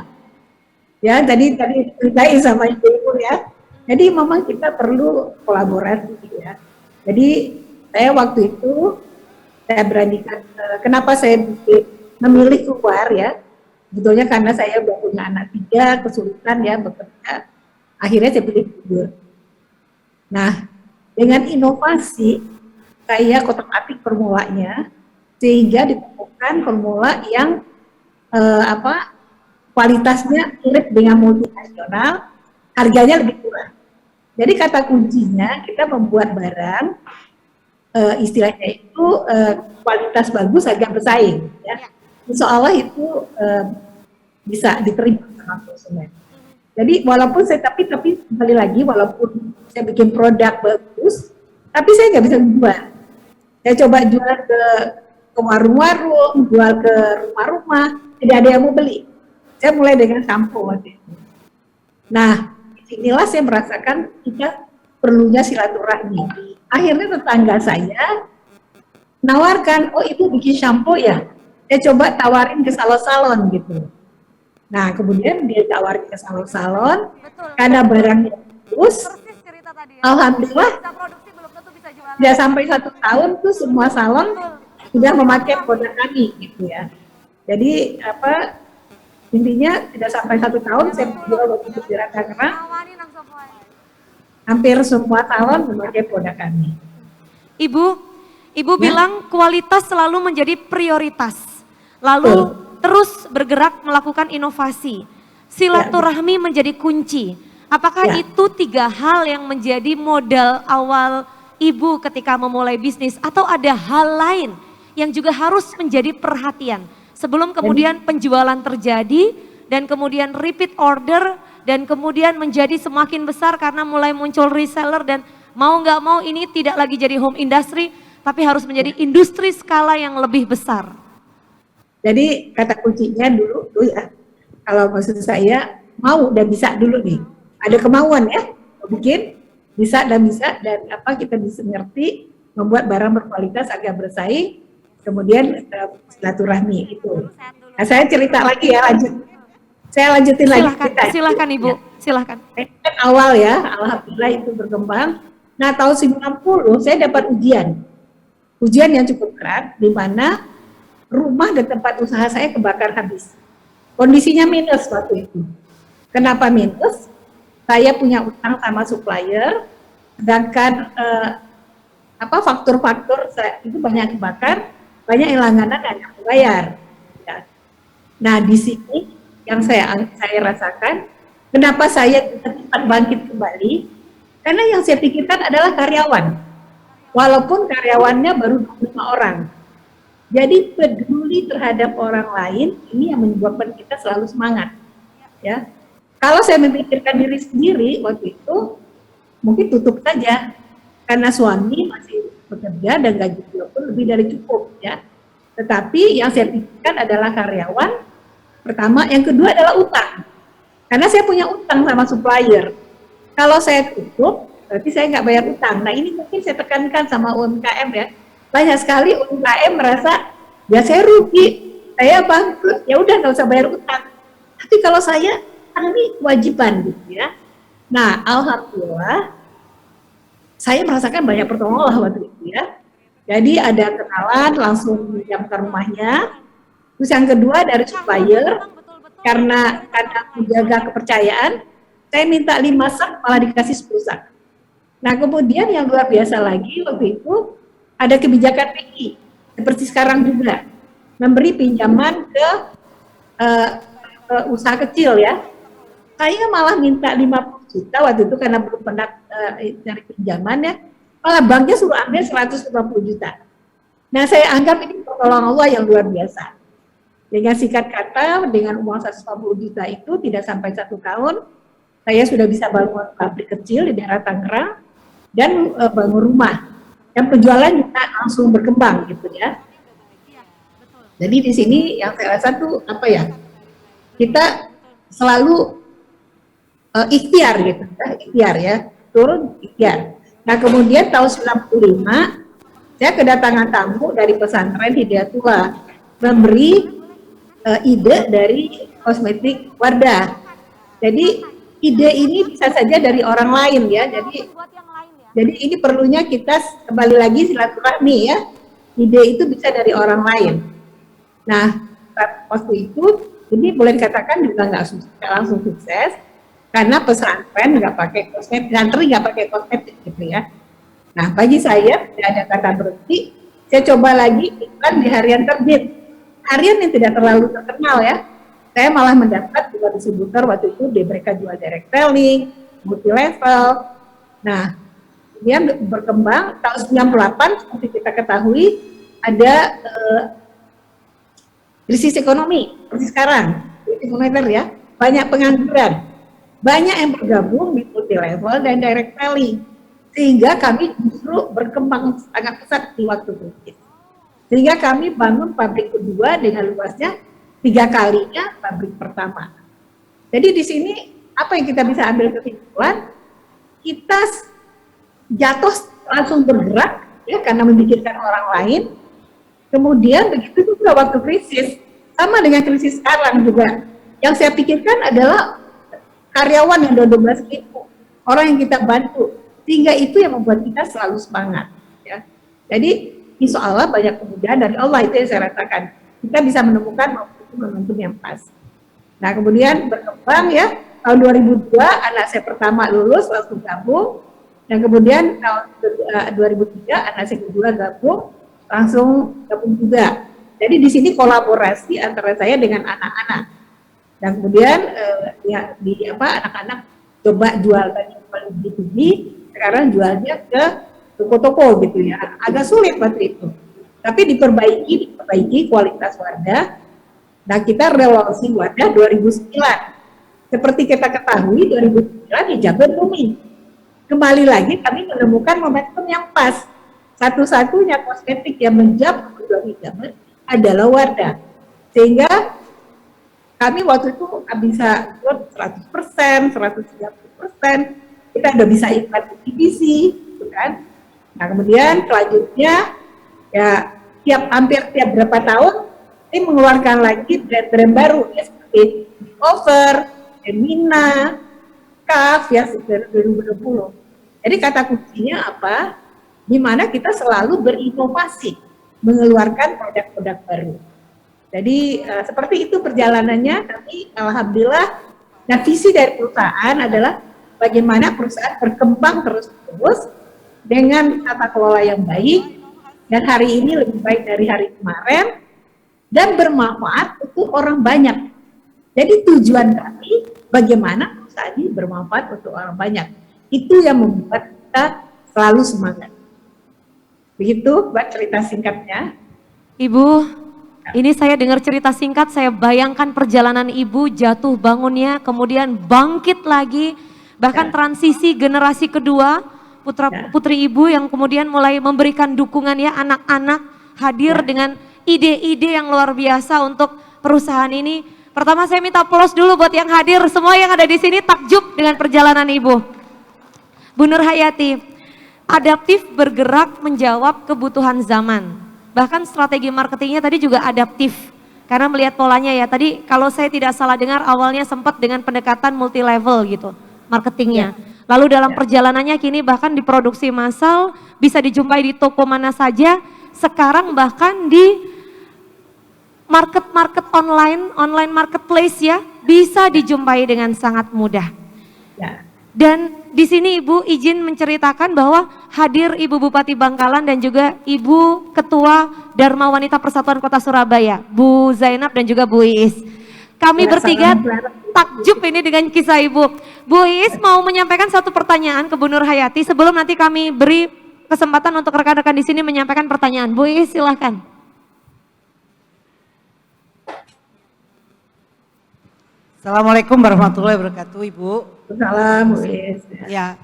Ya, tadi ceritain sama ibu ya. Jadi memang kita perlu kolaborasi ya. Jadi saya waktu itu saya beranikan, kenapa saya memilih keluar ya, sebetulnya karena saya udah punya anak 3, kesulitan ya bekerja, akhirnya saya pilih tidur. Nah, dengan inovasi, saya kotak-atik formulanya, sehingga ditemukan formula yang kualitasnya mirip dengan multinasional, harganya lebih murah. Jadi kata kuncinya, kita membuat barang, istilahnya itu kualitas bagus harga bersaing ya. Insya Allah itu bisa diterima sama konsumen. Jadi walaupun saya tapi kembali lagi walaupun saya bikin produk bagus, tapi saya nggak bisa jual. Saya coba jual ke warung-warung, jual ke rumah-rumah, tidak ada yang mau beli. Saya mulai dengan sampo waktu itu. Nah, inilah saya merasakan kita perlunya silaturahmi. Akhirnya tetangga saya nawarkan, oh ibu bikin shampoo ya, saya coba tawarin ke salon-salon gitu. Nah kemudian dia tawarin ke salon-salon, karena barangnya bagus, alhamdulillah tidak sampai 1 tahun tuh semua salon sudah memakai produk kami gitu ya. Jadi intinya tidak sampai 1 tahun saya jual waktu itu di Tangerang, hampir semua salon memakai produk kami. Ibu bilang kualitas selalu menjadi prioritas. Lalu terus bergerak melakukan inovasi. Silaturahmi menjadi kunci. Apakah itu 3 hal yang menjadi modal awal Ibu ketika memulai bisnis atau ada hal lain yang juga harus menjadi perhatian sebelum kemudian penjualan terjadi dan kemudian repeat order dan kemudian menjadi semakin besar karena mulai muncul reseller dan mau nggak mau ini tidak lagi jadi home industry tapi harus menjadi industri skala yang lebih besar. Jadi kata kuncinya dulu ya, kalau maksud saya mau dan bisa dulu nih. Ada kemauan ya, bikin bisa dan kita bisa ngerti membuat barang berkualitas agar bersaing, kemudian silaturahmi itu. Nah, saya cerita lagi ya, saya lanjutin lagi. Silahkan Ibu, silahkan. Kan awal ya, alhamdulillah itu berkembang. Nah, tahun 90 saya dapat ujian yang cukup berat, di mana rumah dan tempat usaha saya kebakar habis. Kondisinya minus waktu itu. Kenapa minus? Saya punya utang sama supplier, sedangkan faktur-faktur itu banyak kebakar, banyak yang langganan yang bayar. Ya. Nah, di sini yang saya rasakan, kenapa saya cepat bangkit kembali? Karena yang saya pikirkan adalah karyawan. Walaupun karyawannya baru 25 orang. Jadi peduli terhadap orang lain, ini yang menyebabkan kita selalu semangat. Ya. Kalau saya memikirkan diri sendiri waktu itu, mungkin tutup saja. Karena suami masih bekerja dan gaji pun lebih dari cukup. Ya. Tetapi yang saya pikirkan adalah karyawan, pertama. Yang kedua adalah utang. Karena saya punya utang sama supplier. Kalau saya tutup, berarti saya nggak bayar utang. Nah, ini mungkin saya tekankan sama UMKM ya. Banyak sekali UMKM merasa, ya saya rugi, saya bangkrut, ya udah nggak usah bayar utang. Tapi kalau saya, ini kewajiban gitu ya. Nah, alhamdulillah, saya merasakan banyak pertolongan waktu itu ya. Jadi ada kenalan, langsung menjamkan rumahnya. Terus yang kedua dari supplier, karena menjaga kepercayaan, saya minta 5 sak, malah dikasih 10 sak. Nah, kemudian yang luar biasa lagi waktu itu, ada kebijakan PI, seperti sekarang juga, memberi pinjaman ke usaha kecil ya. Saya malah minta 50 juta waktu itu karena belum pernah cari pinjaman ya, malah banknya suruh ambil 150 juta. Nah, saya anggap ini pertolongan Allah yang luar biasa. Dengan singkat kata, dengan uang 150 juta itu tidak sampai 1 tahun, saya sudah bisa bangun pabrik kecil di daerah Tangerang dan bangun rumah. Dan penjualan juga langsung berkembang gitu ya. Jadi di sini yang saya rasa tuh apa ya? Kita selalu ikhtiar gitu, ikhtiar ya, turun ikhtiar. Nah, kemudian tahun 95 saya kedatangan tamu dari pesantren Hidayatullah memberi ide dari kosmetik Wardah. Jadi ide ini bisa saja dari orang lain ya. Jadi ini perlunya kita kembali lagi silaturahmi ya. Ide itu bisa dari orang lain. Nah, waktu itu ini boleh dikatakan juga nggak langsung sukses karena pesantren nggak pakai kosmetik, santri nggak pakai kosmetik gitu ya. Nah, bagi saya tidak ada kata berhenti. Saya coba lagi iklan di harian terbit. Harian yang tidak terlalu terkenal ya. Saya malah mendapat juga distributor waktu itu, mereka jual direct selling, multi level. Nah, kemudian berkembang tahun 98 seperti kita ketahui ada krisis ekonomi seperti sekarang, krisis moneter ya, banyak pengangguran, banyak yang bergabung di multi level dan direct selling, sehingga kami justru berkembang sangat pesat di waktu krisis. Sehingga kami bangun pabrik kedua dengan luasnya 3 kalinya pabrik pertama. Jadi di sini apa yang kita bisa ambil kesimpulan? Kita jatuh langsung bergerak ya karena memikirkan orang lain. Kemudian begitu juga waktu krisis, sama dengan krisis sekarang juga. Yang saya pikirkan adalah karyawan yang 12.000, orang yang kita bantu, sehingga itu yang membuat kita selalu semangat. Ya. Jadi insya Allah banyak kemudahan dari Allah, itu yang saya rasakan. Kita bisa menemukan momentum yang pas. Nah, kemudian berkembang ya, tahun 2002 anak saya pertama lulus langsung gabung, dan kemudian tahun 2003 anak saya kedua gabung, langsung gabung juga. Jadi di sini kolaborasi antara saya dengan anak-anak. Dan kemudian anak-anak coba jual tadi B2B, sekarang jualnya ke toko-toko gitu ya. Agak sulit waktu itu. Tapi diperbaiki kualitas Wardah. Nah, kita relokasi Wardah 2009. Seperti kita ketahui 2009 hijabnya booming. Kembali lagi kami menemukan momentum yang pas. Satu-satunya kosmetik yang menjawab kebutuhan hijab adalah Wardah. Sehingga kami waktu itu bisa growth 100%, 130%, kita udah bisa iklan di TVC, gitu kan. Nah kemudian selanjutnya ya hampir tiap berapa tahun ini mengeluarkan lagi brand-brand baru ya seperti Over, Emina, CAF ya sejak 2020. Jadi kata kuncinya apa? Di mana kita selalu berinovasi, mengeluarkan produk-produk baru. Jadi seperti itu perjalanannya. Tapi alhamdulillah, nah visi dari perusahaan adalah bagaimana perusahaan berkembang terus-menerus dengan tata kelola yang baik, dan hari ini lebih baik dari hari kemarin, dan bermanfaat untuk orang banyak. Jadi tujuan kami bagaimana perusahaan ini bermanfaat untuk orang banyak. Itu yang membuat kita selalu semangat. Begitu Mbak cerita singkatnya. Ibu, ini saya dengar cerita singkat, saya bayangkan perjalanan Ibu jatuh bangunnya, kemudian bangkit lagi, bahkan transisi generasi kedua, putra putri Ibu yang kemudian mulai memberikan dukungan ya, anak-anak hadir dengan ide-ide yang luar biasa untuk perusahaan ini. Pertama saya minta aplaus dulu buat yang hadir, semua yang ada di sini takjub dengan perjalanan Ibu. Bu Nur Hayati, adaptif bergerak menjawab kebutuhan zaman. Bahkan strategi marketingnya tadi juga adaptif. Karena melihat polanya ya, tadi kalau saya tidak salah dengar awalnya sempat dengan pendekatan multi level gitu, marketingnya. Lalu dalam perjalanannya kini bahkan diproduksi massal, bisa dijumpai di toko mana saja. Sekarang bahkan di market online marketplace ya, bisa dijumpai dengan sangat mudah. Dan di sini Ibu izin menceritakan bahwa hadir Ibu Bupati Bangkalan dan juga Ibu Ketua Dharma Wanita Persatuan Kota Surabaya, Bu Zainab dan juga Bu Iis. Kami bertiga takjub ini dengan kisah Ibu. Bu Iis mau menyampaikan satu pertanyaan ke Bu Nur Hayati sebelum nanti kami beri kesempatan untuk rekan-rekan di sini menyampaikan pertanyaan. Bu Iis silahkan. Assalamualaikum warahmatullahi wabarakatuh, Ibu. Assalamualaikum. Ya,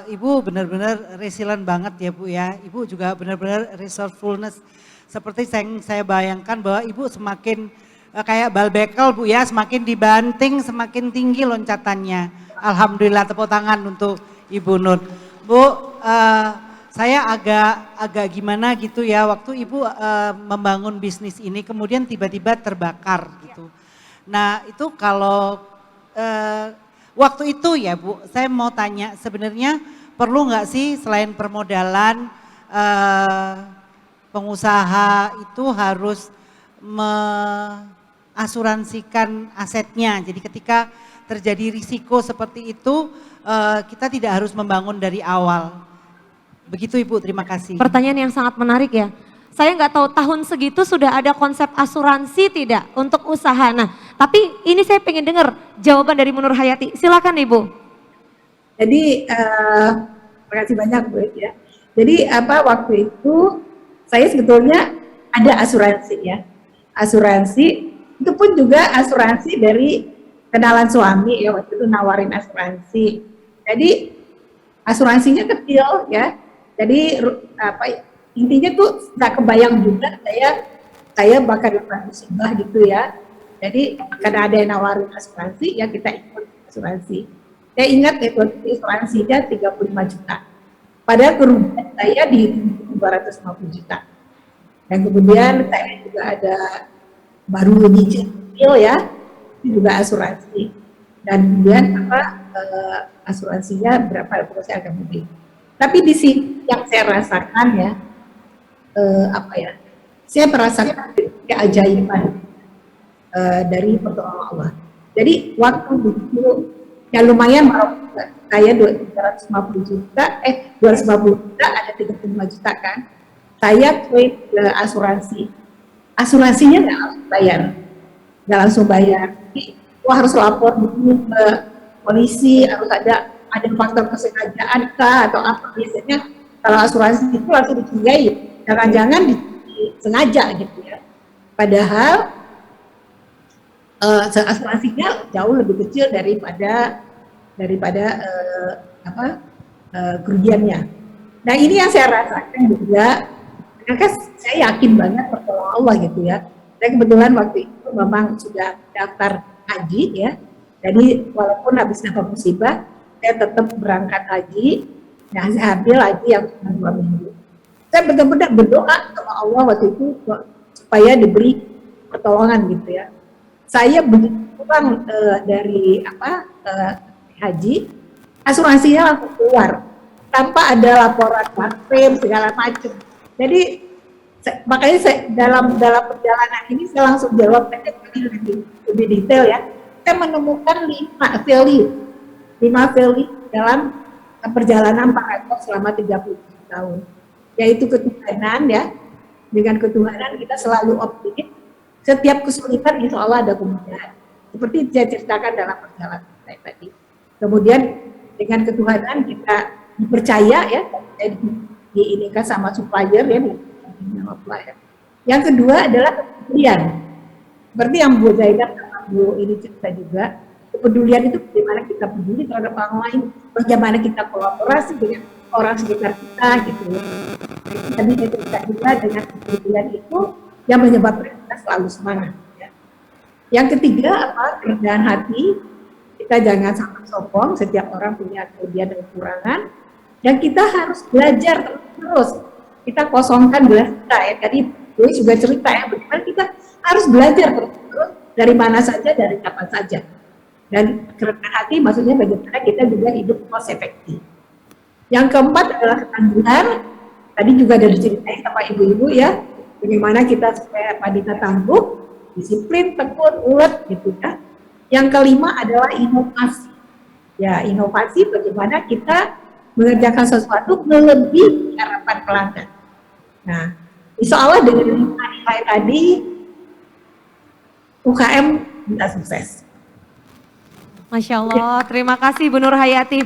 Ibu benar-benar resilient banget ya Bu ya. Ibu juga benar-benar resourcefulness. Seperti saya bayangkan bahwa Ibu semakin kayak bal bekel Bu ya, semakin dibanting semakin tinggi loncatannya. Alhamdulillah, tepuk tangan untuk Ibu Nur. Bu, saya agak gimana gitu ya, waktu Ibu membangun bisnis ini kemudian tiba-tiba terbakar gitu. Nah itu kalau waktu itu ya Bu, saya mau tanya sebenarnya perlu nggak sih selain permodalan pengusaha itu harus mengasuransikan asetnya. Jadi ketika terjadi risiko seperti itu kita tidak harus membangun dari awal. Begitu Ibu, terima kasih. Pertanyaan yang sangat menarik ya. Saya nggak tahu tahun segitu sudah ada konsep asuransi tidak untuk usaha. Nah, tapi ini saya pengen dengar jawaban dari Bu Nur Hayati. Silakan Ibu. Jadi terima kasih banyak Bu ya. Jadi waktu itu saya sebetulnya ada asuransi ya. Asuransi itu pun juga asuransi dari kenalan suami ya, waktu itu nawarin asuransi. Jadi asuransinya kecil ya. Jadi intinya tuh nggak kebayang juga saya bakal dapat musibah gitu ya. Jadi karena ada yang nawarin asuransi ya kita ikut asuransi. Saya ingat ikut asuransinya 35 juta. Padahal kerugian saya di 250 juta. Dan kemudian saya juga ada baru nyicil ya, itu juga asuransi. Dan kemudian asuransinya berapa saya akan beli. Tapi di sini yang saya rasakan ya, saya merasakan keajaiban dari pertolongan Allah. Jadi waktu dulu ya lumayan saya 250 juta, 250 juta ada 35 juta kan. Saya klaim ke asuransi. Asuransinya nggak langsung bayar. Jadi, harus lapor dulu ke polisi, harus ada faktor kesengajaan kah atau apa. Biasanya kalau asuransi itu langsung dicurigai. Jangan-jangan disengaja gitu ya. Padahal asuransinya jauh lebih kecil daripada kerugiannya. Nah ini yang saya rasakan juga, karena saya yakin banget pertolongan Allah gitu ya. Saya kebetulan waktu itu memang sudah daftar haji ya. Jadi walaupun habis dapat musibah, saya tetap berangkat haji. Nah, saya ambil haji yang cuma 2 minggu. Saya benar-benar berdoa sama Allah waktu itu supaya diberi pertolongan gitu ya. Saya begitu pulang dari haji, asuransinya langsung keluar tanpa ada laporan klaim segala macam. Jadi makanya saya, dalam perjalanan ini saya langsung jawab lebih detail ya. Saya menemukan 5 value dalam perjalanan Pak Rektor selama 30 tahun, yaitu ketuhanan ya. Dengan ketuhanan kita selalu optimis. Setiap kesulitan insya Allah ada kemudahan. Seperti saya ceritakan dalam perjalanan saya tadi. Kemudian dengan ketuhanan kita dipercaya ya, diinikan sama supplier ya, supplier. Yang kedua adalah kepedulian. Seperti yang Bu Zainab sama Bu ini cerita juga, kepedulian itu bagaimana kita peduli terhadap orang lain, bagaimana kita kolaborasi dengan orang sekitar kita gitu. Tadi saya cerita juga dengan kepedulian itu yang menyebabkan kita selalu semangat. Ya. Yang ketiga apa? Kerendahan hati. Kita jangan sampai sombong. Setiap orang punya kelebihan dan kekurangan. Dan kita harus belajar terus. Kita kosongkan gelas kita ya. Tadi Dewi juga cerita ya, bagaimana kita harus belajar terus dari mana saja, dari kapan saja. Dan kerendahan hati maksudnya bagaimana kita juga hidup cost efektif. Yang keempat adalah ketangguhan. Tadi juga ada diceritain sama ibu-ibu ya, bagaimana kita supaya Dita tangguh, disiplin, tekun, ulet gitu ya. Yang kelima adalah inovasi. Ya, inovasi bagaimana kita mengerjakan sesuatu melebihi harapan pelanggan. Nah, insya Allah dengan nilai tadi UKM bisa sukses. Masya Allah, terima kasih Bu Nur Hayati.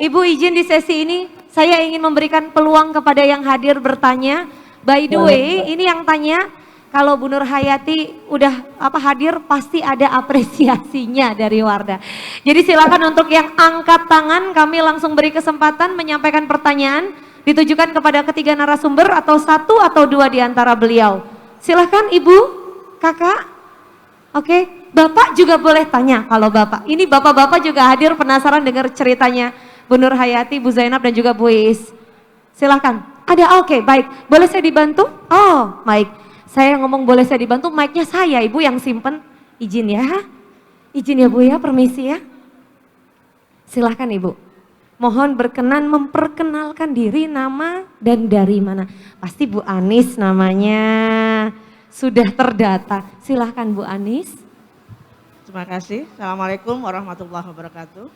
Ibu izin di sesi ini saya ingin memberikan peluang kepada yang hadir bertanya. By the way, ini yang tanya, kalau Bu Nur Hayati udah hadir pasti ada apresiasinya dari Wardah. Jadi silakan untuk yang angkat tangan, kami langsung beri kesempatan menyampaikan pertanyaan ditujukan kepada ketiga narasumber atau 1 atau 2 di antara beliau. Silakan Ibu, Kakak. Oke, Bapak juga boleh tanya kalau Bapak. Ini Bapak-bapak juga hadir penasaran dengar ceritanya Bu Nur Hayati, Bu Zainab dan juga Bu Iis. Silakan. Ada, oke, baik. Boleh saya dibantu? Oh, baik. Saya ngomong boleh saya dibantu, mic-nya saya, Ibu yang simpen. Izin ya. Izin ya Bu ya, permisi ya. Silahkan Ibu. Mohon berkenan memperkenalkan diri, nama dan dari mana. Pasti Bu Anis namanya. Sudah terdata. Silahkan Bu Anis. Terima kasih. Assalamualaikum warahmatullahi wabarakatuh.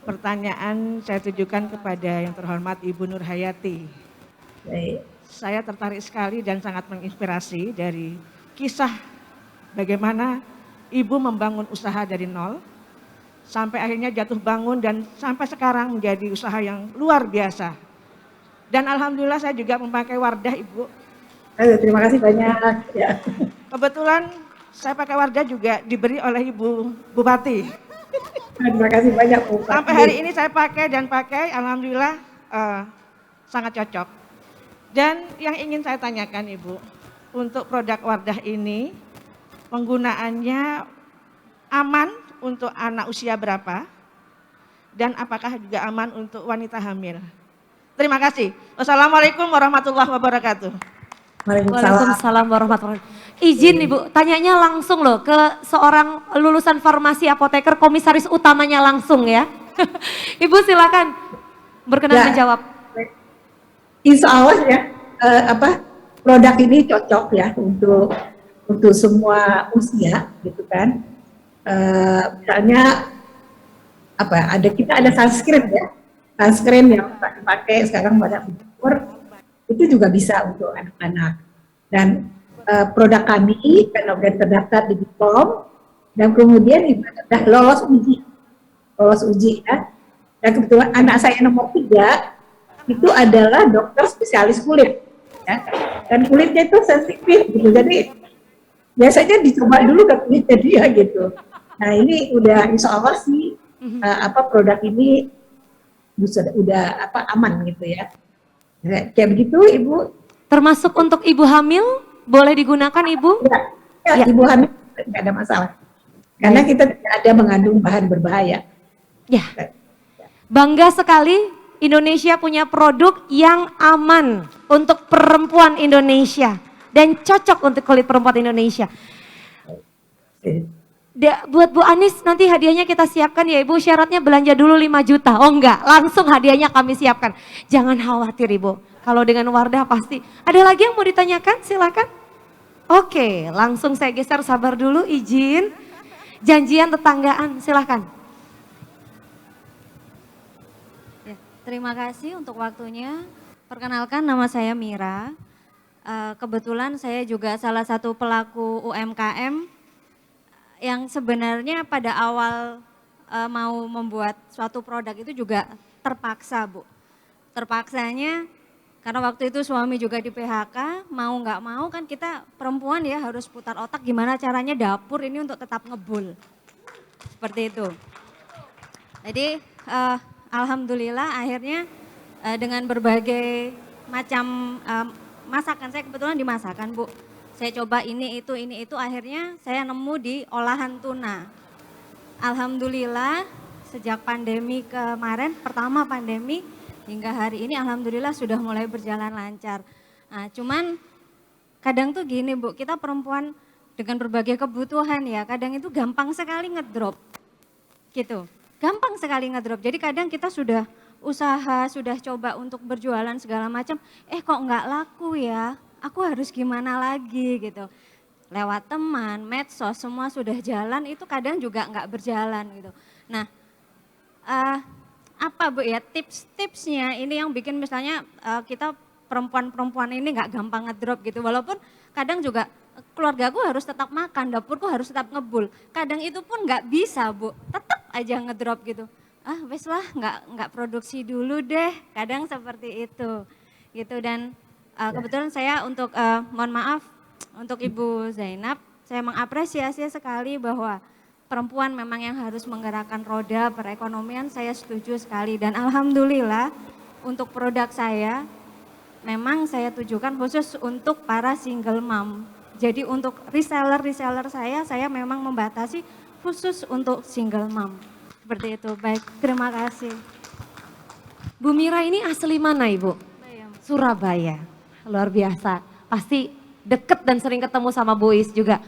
Pertanyaan saya tujukan kepada yang terhormat Ibu Nur Hayati. Baik. Saya tertarik sekali dan sangat menginspirasi dari kisah bagaimana Ibu membangun usaha dari nol sampai akhirnya jatuh bangun dan sampai sekarang menjadi usaha yang luar biasa. Dan alhamdulillah saya juga memakai Wardah Ibu. Terima kasih banyak. Ya. Kebetulan saya pakai Wardah juga diberi oleh Ibu Bupati. Terima kasih banyak Bu. Sampai hari ini saya pakai dan pakai, alhamdulillah sangat cocok. Dan yang ingin saya tanyakan Ibu, untuk produk Wardah ini penggunaannya aman untuk anak usia berapa? Dan apakah juga aman untuk wanita hamil? Terima kasih. Wassalamualaikum warahmatullahi wabarakatuh. Waalaikumsalam warahmatullahi wabarakatuh. Izin Ibu, tanyanya langsung loh ke seorang lulusan farmasi apoteker, komisaris utamanya langsung ya. Ibu silakan berkenan menjawab. Insya Allah ya, produk ini cocok ya untuk semua usia gitu kan. Misalnya kita ada sunscreen ya, sunscreen yang dipakai sekarang pada umur itu juga bisa untuk anak-anak. Dan produk kami karena sudah terdaftar di BPOM dan kemudian sudah lolos uji ya. Dan kebetulan anak saya nomor 3 itu adalah dokter spesialis kulit ya. Dan kulitnya itu sensitif gitu, jadi biasanya dicoba dulu ke kulitnya dia gitu. Nah ini udah insya Allah sih produk ini udah aman gitu ya. Kayak begitu Ibu. Termasuk untuk ibu hamil boleh digunakan Ibu? Ya, Ya. ibu hamil nggak ada masalah. Karena kita tidak ada mengandung bahan berbahaya. Ya, bangga sekali Indonesia punya produk yang aman untuk perempuan Indonesia dan cocok untuk kulit perempuan Indonesia. Buat Bu Anis nanti hadiahnya kita siapkan ya Ibu, syaratnya belanja dulu 5 juta. Oh enggak, langsung hadiahnya kami siapkan. Jangan khawatir Ibu, kalau dengan Wardah pasti. Ada lagi yang mau ditanyakan? Silakan. Oke, langsung saya geser, sabar dulu, izin. Janjian tetanggaan, silakan. Ya, terima kasih untuk waktunya. Perkenalkan, nama saya Mira. Kebetulan saya juga salah satu pelaku UMKM yang sebenarnya pada awal mau membuat suatu produk itu juga terpaksa, Bu. Terpaksanya karena waktu itu suami juga di PHK, mau nggak mau kan kita perempuan ya harus putar otak gimana caranya dapur ini untuk tetap ngebul. Seperti itu. Jadi alhamdulillah akhirnya dengan berbagai macam masakan, saya kebetulan dimasakan Bu. Saya coba ini itu akhirnya saya nemu di olahan tuna. Alhamdulillah sejak pandemi kemarin, pertama pandemi hingga hari ini alhamdulillah sudah mulai berjalan lancar. Nah, cuman kadang tuh gini Bu, kita perempuan dengan berbagai kebutuhan ya, kadang itu gampang sekali ngedrop. Gitu, gampang sekali ngedrop. Jadi kadang kita sudah usaha, sudah coba untuk berjualan segala macam, kok nggak laku ya, aku harus gimana lagi gitu. Lewat teman, medsos, semua sudah jalan, itu kadang juga nggak berjalan gitu. Nah, apa Bu ya tips-tipsnya ini yang bikin misalnya kita perempuan-perempuan ini nggak gampang ngedrop gitu, walaupun kadang juga keluargaku harus tetap makan, dapurku harus tetap ngebul, kadang itu pun nggak bisa Bu, tetap aja ngedrop gitu. Wes lah nggak produksi dulu deh, kadang seperti itu gitu. Dan kebetulan saya untuk mohon maaf untuk Ibu Zainab, saya mengapresiasi sekali bahwa perempuan memang yang harus menggerakkan roda perekonomian, saya setuju sekali. Dan alhamdulillah untuk produk saya memang saya tujukan khusus untuk para single mom. Jadi untuk reseller saya memang membatasi khusus untuk single mom. Seperti itu. Baik, terima kasih. Bu Mira ini asli mana Ibu? Surabaya. Luar biasa. Pasti deket dan sering ketemu sama Bu Is juga.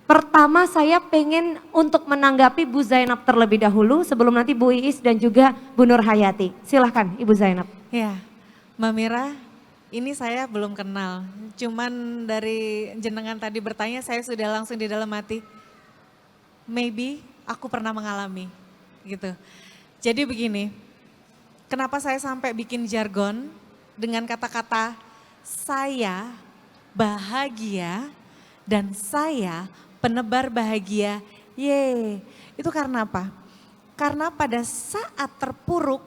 Pertama saya pengen untuk menanggapi Bu Zainab terlebih dahulu sebelum nanti Bu Iis dan juga Bu Nur Hayati. Silahkan Ibu Zainab. Ya, Mbak Mira, ini saya belum kenal. Cuman dari jenengan tadi bertanya saya sudah langsung di dalam hati. Maybe aku pernah mengalami gitu. Jadi begini, kenapa saya sampai bikin jargon dengan kata-kata saya bahagia dan saya penebar bahagia, itu karena apa? Karena pada saat terpuruk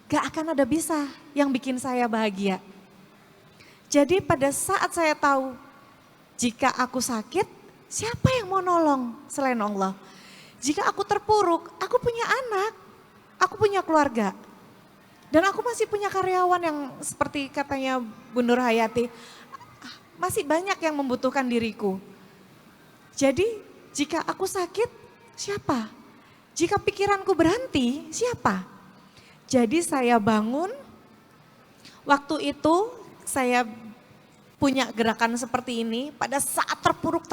gak akan ada bisa yang bikin saya bahagia. Jadi pada saat saya tahu jika aku sakit, siapa yang mau nolong selain Allah? Jika aku terpuruk, aku punya anak, aku punya keluarga. Dan aku masih punya karyawan yang seperti katanya Bu Nur Hayati, masih banyak yang membutuhkan diriku. Jadi jika aku sakit, siapa? Jika pikiranku berhenti, siapa? Jadi saya bangun, waktu itu saya punya gerakan seperti ini pada saat terpuruk.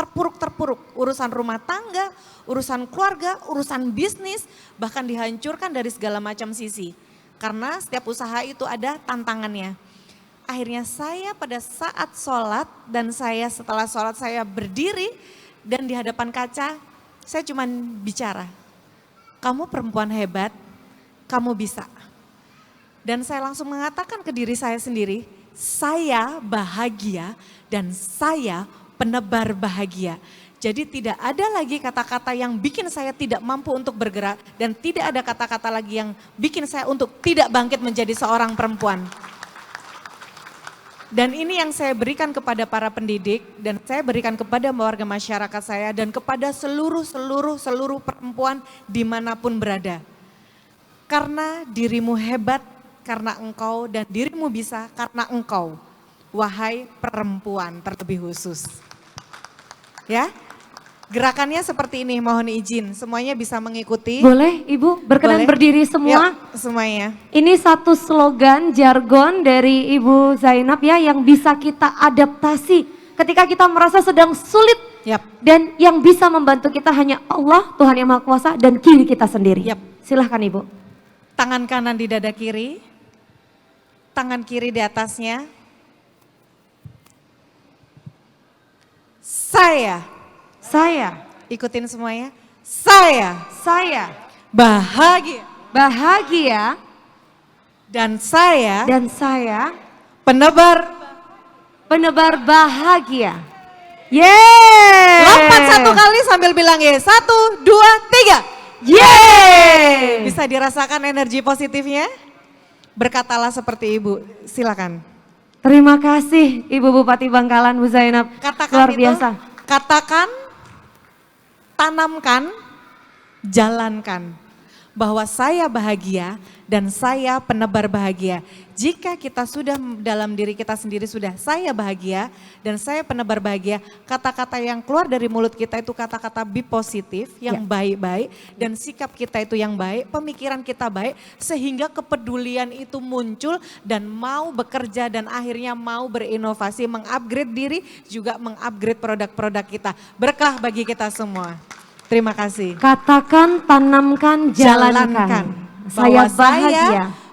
Urusan rumah tangga, urusan keluarga, urusan bisnis, bahkan dihancurkan dari segala macam sisi. Karena setiap usaha itu ada tantangannya. Akhirnya saya pada saat sholat dan saya setelah sholat saya berdiri, dan di hadapan kaca, saya cuma bicara, kamu perempuan hebat, kamu bisa. Dan saya langsung mengatakan ke diri saya sendiri, saya bahagia dan saya penebar bahagia. Jadi tidak ada lagi kata-kata yang bikin saya tidak mampu untuk bergerak dan tidak ada kata-kata lagi yang bikin saya untuk tidak bangkit menjadi seorang perempuan. Dan ini yang saya berikan kepada para pendidik dan saya berikan kepada warga masyarakat saya dan kepada seluruh perempuan dimanapun berada. Karena dirimu hebat, karena engkau dan dirimu bisa karena engkau. wahai perempuan terlebih khusus. Ya, gerakannya seperti ini, mohon izin semuanya bisa mengikuti. Boleh Ibu berkenan Boleh? berdiri semua. Yuk, semuanya. Ini satu slogan jargon dari Ibu Zainab ya yang bisa kita adaptasi ketika kita merasa sedang sulit. Yap. Dan yang bisa membantu kita hanya Allah, Tuhan Yang Maha Kuasa dan kiri kita sendiri. Yap. Silahkan Ibu. Tangan kanan di dada kiri, tangan kiri di atasnya. Saya, ikutin semuanya. Saya bahagia bahagia dan saya dan penebar bahagia. Yeay! Lompat satu kali sambil bilang ye. 1, 2, 3. Yeay! Bisa dirasakan energi positifnya? Berkatalah seperti Ibu, silakan. Terima kasih Ibu Bupati Bangkalan Bu Zainab. Katakan Luar itu, biasa. katakan, tanamkan, jalankan. Bahwa saya bahagia dan saya penebar bahagia. Jika kita sudah dalam diri kita sendiri sudah saya bahagia dan saya penebar bahagia, kata-kata yang keluar dari mulut kita itu kata-kata be positif, yang baik-baik dan sikap kita itu yang baik, pemikiran kita baik sehingga kepedulian itu muncul dan mau bekerja dan akhirnya mau berinovasi, mengupgrade diri juga mengupgrade produk-produk kita. Berkah bagi kita semua. Terima kasih. Katakan, tanamkan, jalankan. Saya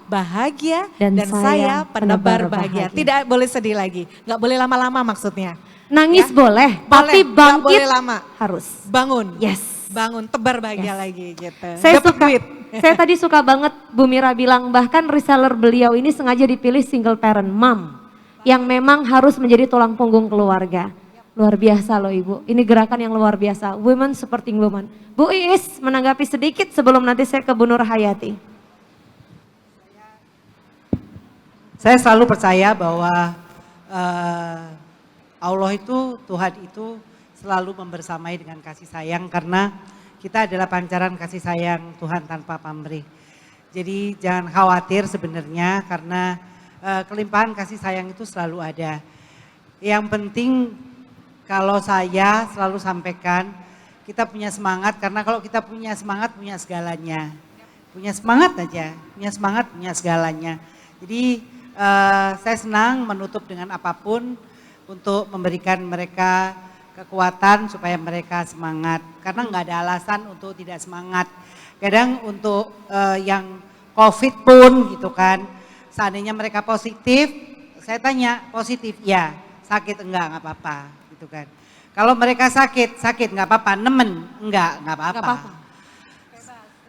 bahagia dan saya penebar bahagia. Tidak boleh sedih lagi, nggak boleh lama-lama maksudnya. Nangis boleh, tapi nggak bangkit boleh lama. harus. Bangun, Yes. bangun, tebar bahagia lagi gitu. Saya Dapat suka, duit. saya tadi suka banget Bu Mira bilang bahkan reseller beliau ini sengaja dipilih single parent mom yang memang harus menjadi tulang punggung keluarga. Luar biasa loh Ibu, ini gerakan yang luar biasa, women supporting women. Bu Iis menanggapi sedikit sebelum nanti saya ke Bu Nur Hayati. Saya selalu percaya bahwa Allah itu, Tuhan itu selalu membersamai dengan kasih sayang karena kita adalah pancaran kasih sayang Tuhan tanpa pamrih. Jadi jangan khawatir sebenarnya karena kelimpahan kasih sayang itu selalu ada. Yang penting kalau saya selalu sampaikan kita punya semangat karena kalau kita punya semangat punya segalanya. Punya semangat aja, punya semangat punya segalanya. Jadi saya senang menutup dengan apapun untuk memberikan mereka kekuatan supaya mereka semangat. Karena nggak ada alasan untuk tidak semangat. Kadang untuk yang COVID pun gitu kan, seandainya mereka positif, saya tanya positif ya, sakit enggak apa-apa gitu kan. Kalau mereka sakit nggak apa-apa, nemen enggak apa-apa.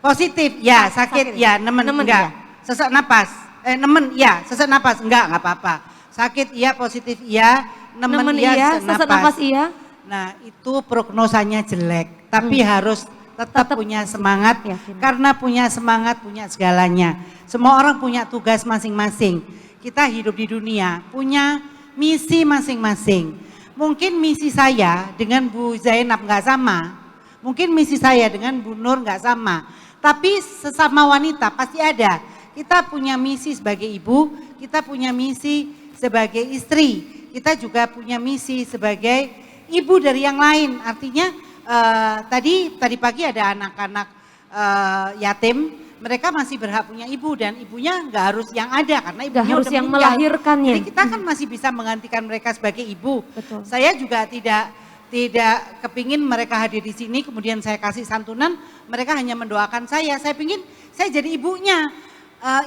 Positif ya, sakit ya, nemen enggak. Sesak napas, nemen iya, sesak napas enggak apa-apa. Sakit iya, positif iya, nemen iya, sesak napas iya. Nah itu prognosanya jelek, tapi harus tetap punya semangat karena punya semangat punya segalanya. Semua orang punya tugas masing-masing. Kita hidup di dunia punya misi masing-masing. Mungkin misi saya dengan Bu Zainab nggak sama, mungkin misi saya dengan Bu Nur nggak sama. Tapi sesama wanita pasti ada. Kita punya misi sebagai ibu, kita punya misi sebagai istri, kita juga punya misi sebagai ibu dari yang lain. Artinya tadi pagi ada anak-anak yatim, mereka masih berhak punya ibu dan ibunya nggak harus yang ada karena ibunya harus udah yang meninggal. melahirkannya. Jadi kita kan masih bisa menggantikan mereka sebagai ibu. Betul. Saya juga tidak kepingin mereka hadir di sini kemudian saya kasih santunan, mereka hanya mendoakan saya. Saya pingin saya jadi ibunya.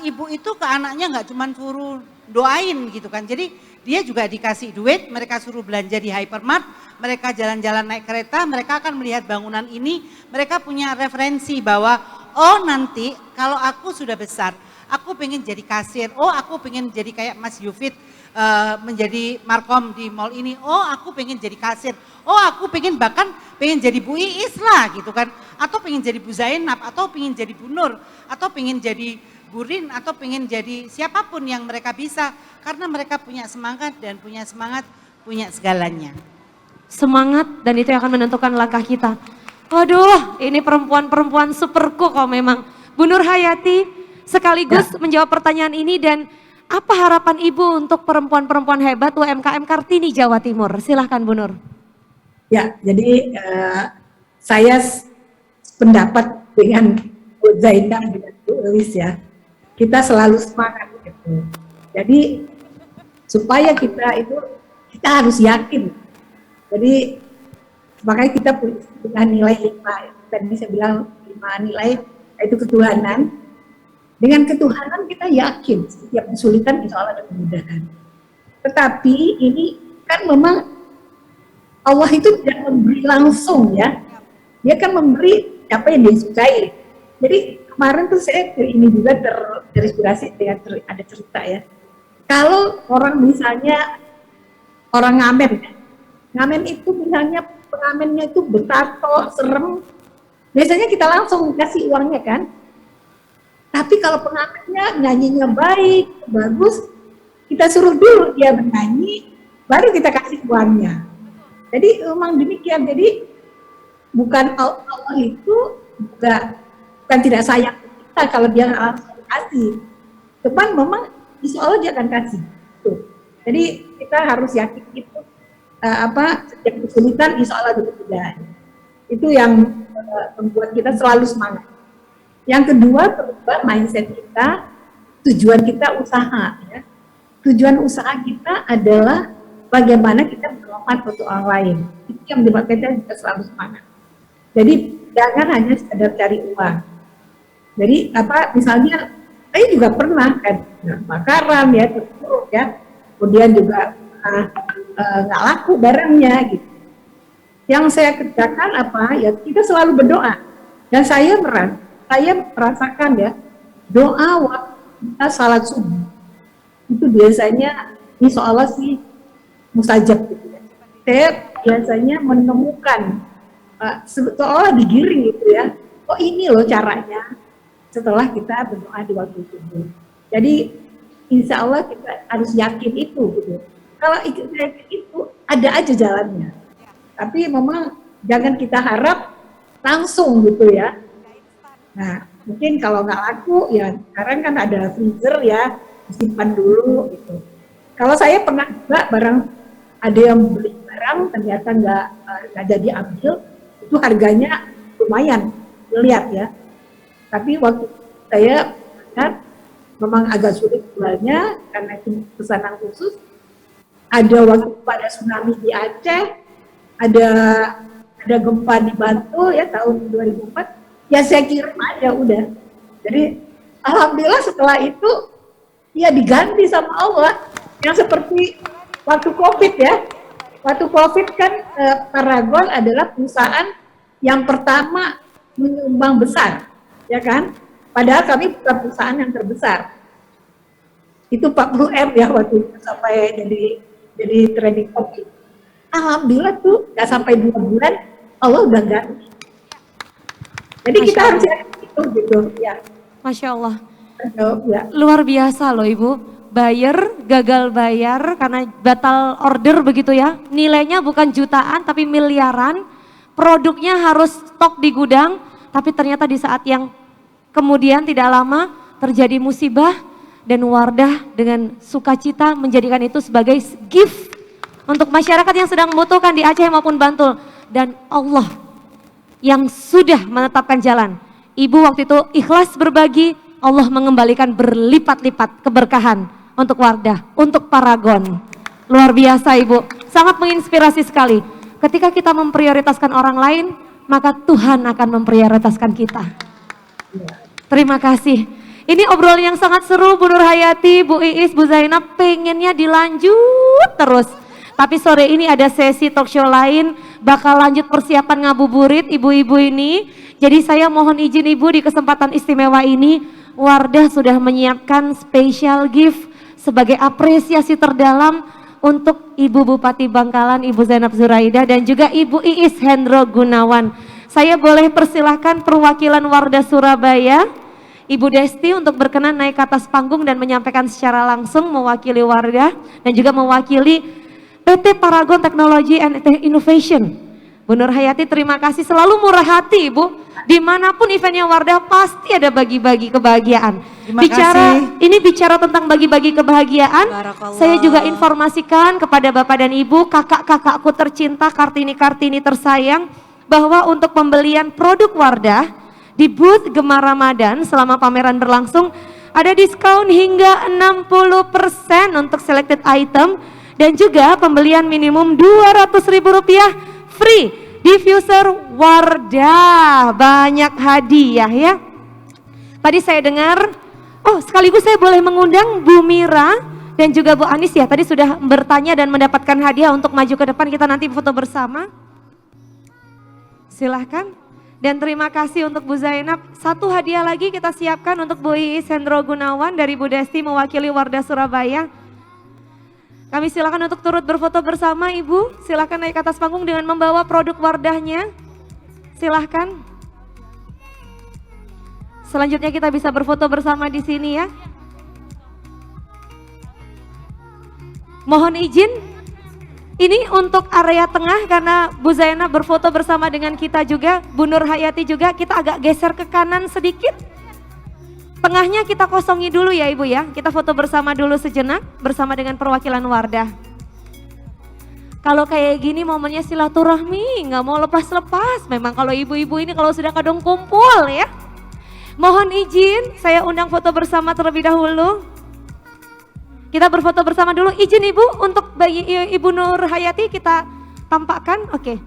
Ibu itu ke anaknya nggak cuma suruh doain gitu kan. Jadi dia juga dikasih duit, mereka suruh belanja di hypermart, mereka jalan-jalan naik kereta, mereka akan melihat bangunan ini, mereka punya referensi bahwa oh nanti kalau aku sudah besar, aku pengen jadi kasir, oh aku pengen jadi kayak Mas Yufid menjadi markom di mall ini, oh aku pengen jadi kasir, oh aku pengen bahkan pengen jadi Bu Iis lah gitu kan, atau pengen jadi Bu Zainab, atau pengen jadi Bu Nur, atau pengen jadi Bu Rin, atau pengen jadi siapapun yang mereka bisa, karena mereka punya semangat dan punya semangat punya segalanya. Semangat dan itu yang akan menentukan langkah kita. Waduh, ini perempuan-perempuan superku kok memang. Bu Nur Hayati sekaligus menjawab pertanyaan ini dan Apa harapan Ibu untuk perempuan-perempuan hebat UMKM Kartini Jawa Timur? Silahkan Bu Nur. Ya, jadi saya pendapat dengan Bu Zainab dengan Bu Elis ya. Kita selalu semangat gitu. Jadi supaya kita harus yakin. Jadi makanya kita punya nilai 5. Tadi saya bilang 5 nilai, yaitu ketuhanan. Dengan ketuhanan kita yakin setiap kesulitan insya Allah ada kemudahan. Tetapi ini kan memang Allah itu tidak memberi langsung ya. Dia kan memberi apa yang dia sukai. Jadi kemarin tuh saya ini juga terinspirasi dengan ada cerita ya. Kalau orang misalnya orang ngamen ya. Ngamen itu misalnya pengamennya itu bertato, serem. Biasanya kita langsung kasih uangnya kan. Tapi kalau pengamennya nyanyinya baik, bagus, kita suruh dulu dia bernyanyi, baru kita kasih uangnya. Jadi memang demikian. Jadi bukan Allah itu bukan tidak sayang kita kalau dia langsung kasih. Cuman memang insya Allah dia akan kasih. Tuh. Jadi kita harus yakin itu setiap kesulitan insya Allah ada kemudahan. Itu yang membuat kita selalu semangat. Yang kedua, berubah mindset kita, tujuan kita usaha. Ya. Tujuan usaha kita adalah bagaimana kita bermanfaat untuk orang lain. Itu yang menyebabkan kita selalu semangat. Jadi jangan hanya sekedar cari uang. Jadi misalnya saya juga pernah kan bakaran ya, terpuruk ya, kemudian juga nggak laku barangnya gitu. Yang saya kerjakan ya kita selalu berdoa. Dan saya merasakan ya, doa waktu kita salat subuh itu biasanya insya Allah sih mustajab gitu ya. Saya biasanya menemukan seolah digiring gitu ya, oh ini loh caranya setelah kita berdoa di waktu subuh. Jadi insya Allah kita harus yakin itu gitu. Kalau yakin itu ada aja jalannya, tapi memang jangan kita harap langsung gitu ya. Nah, mungkin kalau nggak laku, ya sekarang kan ada freezer ya, disimpan dulu gitu. Kalau saya pernah juga ada yang beli barang, ternyata nggak jadi ambil, itu harganya lumayan, lihat ya. Tapi waktu saya memang agak sulit jualnya, karena itu pesanan khusus. Ada waktu pada tsunami di Aceh, ada gempa di Bantul ya tahun 2004, ya saya kirim aja udah. Jadi alhamdulillah setelah itu ya diganti sama Allah. Yang seperti waktu COVID ya. Waktu COVID kan Paragon adalah perusahaan yang pertama menyumbang besar, ya kan? Padahal kami bukan perusahaan yang terbesar. Itu 40M ya waktu itu sampai jadi trending topic. Alhamdulillah tuh nggak sampai 2 bulan Allah udah ganti. Jadi Masya kita Allah. Harus yakin itu gitu ya. Masya Allah. Ya. Luar biasa loh Ibu. Gagal bayar karena batal order begitu ya. Nilainya bukan jutaan tapi miliaran. Produknya harus stok di gudang. Tapi ternyata di saat yang kemudian tidak lama terjadi musibah. Dan Wardah dengan sukacita menjadikan itu sebagai gift untuk masyarakat yang sedang membutuhkan di Aceh maupun Bantul. Dan Allah yang sudah menetapkan jalan. Ibu waktu itu ikhlas berbagi, Allah mengembalikan berlipat-lipat keberkahan untuk Wardah, untuk Paragon. Luar biasa Ibu, sangat menginspirasi sekali. Ketika kita memprioritaskan orang lain, maka Tuhan akan memprioritaskan kita. Terima kasih. Ini obrolan yang sangat seru Bu Nur Hayati, Bu Iis, Bu Zainab, pengennya dilanjut terus. Tapi sore ini ada sesi talk show lain, bakal lanjut persiapan ngabuburit ibu-ibu ini. Jadi saya mohon izin Ibu di kesempatan istimewa ini, Wardah sudah menyiapkan special gift sebagai apresiasi terdalam untuk Ibu Bupati Bangkalan, Ibu Zainab Zuraida dan juga Ibu Iis Hendro Gunawan. Saya boleh persilahkan perwakilan Wardah Surabaya, Ibu Desti untuk berkenan naik ke atas panggung dan menyampaikan secara langsung mewakili Wardah dan juga mewakili PT Paragon Technology and Innovation. Bu Nur Hayati terima kasih, selalu murah hati Ibu. Dimanapun eventnya Wardah pasti ada bagi-bagi kebahagiaan. Terima Bicara tentang bagi-bagi kebahagiaan, Barakallah. saya juga informasikan kepada Bapak dan Ibu, kakak-kakakku tercinta, Kartini-Kartini tersayang, bahwa untuk pembelian produk Wardah di booth Gemar Ramadan selama pameran berlangsung, ada diskon hingga 60% untuk selected item dan juga pembelian minimum Rp200.000 free diffuser Wardah. Banyak hadiah ya. Tadi saya dengar, sekaligus saya boleh mengundang Bu Mira dan juga Bu Anis ya. Tadi sudah bertanya dan mendapatkan hadiah untuk maju ke depan, kita nanti foto bersama. Silahkan. Dan terima kasih untuk Bu Zainab. Satu hadiah lagi kita siapkan untuk Bu Iis Hendro Gunawan dari Bu Desti mewakili Wardah Surabaya. Kami silakan untuk turut berfoto bersama Ibu. Silakan naik ke atas panggung dengan membawa produk Wardahnya. Silahkan. Selanjutnya kita bisa berfoto bersama di sini ya. Mohon izin, ini untuk area tengah karena Bu Zainab berfoto bersama dengan kita juga, Bu Nur Hayati juga, kita agak geser ke kanan sedikit. Tengahnya kita kosongi dulu ya Ibu ya, kita foto bersama dulu sejenak bersama dengan perwakilan Wardah. Kalau kayak gini momennya silaturahmi, nggak mau lepas-lepas. Memang kalau ibu-ibu ini kalau sudah kadung kumpul ya. Mohon izin, saya undang foto bersama terlebih dahulu. Kita berfoto bersama dulu, izin Ibu untuk Ibu Nur Hayati kita tampakkan, oke.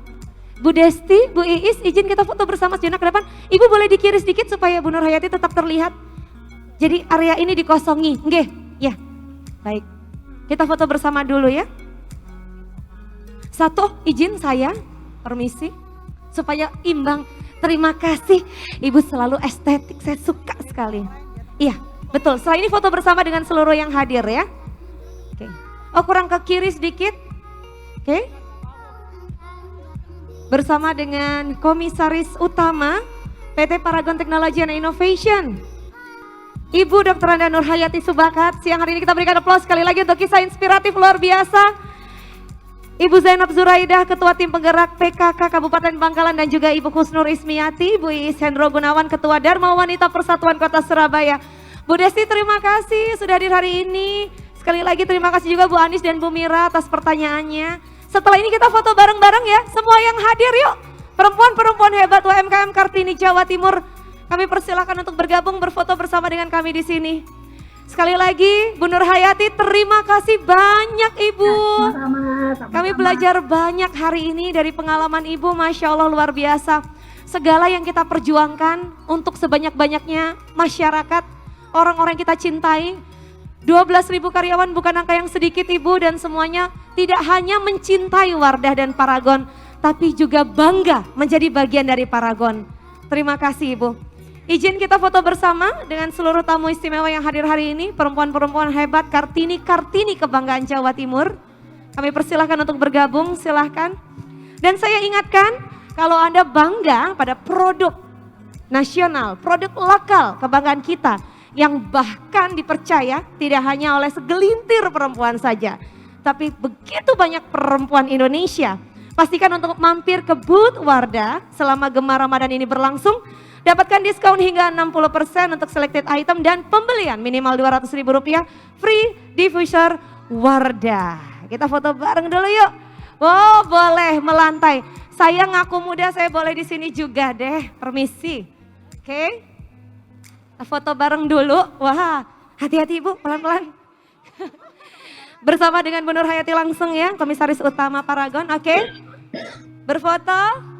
Bu Desti, Bu Iis, izin kita foto bersama sejenak ke depan. Ibu boleh dikiri sedikit supaya Bu Nur Hayati tetap terlihat. Jadi area ini dikosongi, nggih, ya, baik. Kita foto bersama dulu ya. Satu, izin saya, permisi, supaya imbang. Terima kasih, Ibu selalu estetik, saya suka sekali. Iya. Betul, setelah ini foto bersama dengan seluruh yang hadir ya. Oke. Kurang ke kiri sedikit. Oke. Bersama dengan Komisaris Utama PT Paragon Technology and Innovation, Ibu Dr. Anda Nur Hayati Subakat. Siang hari ini kita berikan aplaus sekali lagi untuk kisah inspiratif luar biasa. Ibu Zainab Zuraidah, Ketua Tim Penggerak PKK Kabupaten Bangkalan dan juga Ibu Kusnur Ismiati, Bu Iis Hendro Gunawan, Ketua Dharma Wanita Persatuan Kota Surabaya. Bu Desti terima kasih sudah hadir hari ini. Sekali lagi terima kasih juga Bu Anis dan Bu Mira atas pertanyaannya. Setelah ini kita foto bareng-bareng ya. Semua yang hadir yuk. Perempuan-perempuan hebat UMKM Kartini Jawa Timur. Kami persilakan untuk bergabung berfoto bersama dengan kami di sini. Sekali lagi Bu Nur Hayati terima kasih banyak Ibu. Sama-sama. Kami belajar banyak hari ini dari pengalaman Ibu, Masya Allah luar biasa. Segala yang kita perjuangkan untuk sebanyak-banyaknya masyarakat, orang-orang yang kita cintai, 12.000 karyawan bukan angka yang sedikit Ibu, dan semuanya tidak hanya mencintai Wardah dan Paragon, tapi juga bangga menjadi bagian dari Paragon. Terima kasih Ibu. Izin kita foto bersama dengan seluruh tamu istimewa yang hadir hari ini, perempuan-perempuan hebat Kartini-Kartini kebanggaan Jawa Timur. Kami persilahkan untuk bergabung, silahkan. Dan saya ingatkan, kalau Anda bangga pada produk nasional, produk lokal kebanggaan kita, yang bahkan dipercaya tidak hanya oleh segelintir perempuan saja, tapi begitu banyak perempuan Indonesia. Pastikan untuk mampir ke booth Wardah selama Gemar Ramadan ini berlangsung, dapatkan diskon hingga 60% untuk selected item dan pembelian minimal Rp200.000 free diffuser Wardah. Kita foto bareng dulu yuk. Oh, boleh melantai. Saya ngaku muda, saya boleh di sini juga deh. Permisi. Oke. Foto bareng dulu. Wah, hati-hati Ibu, pelan-pelan. Bersama dengan Bu Nur Hayati langsung ya, Komisaris Utama Paragon. Oke. Berfoto.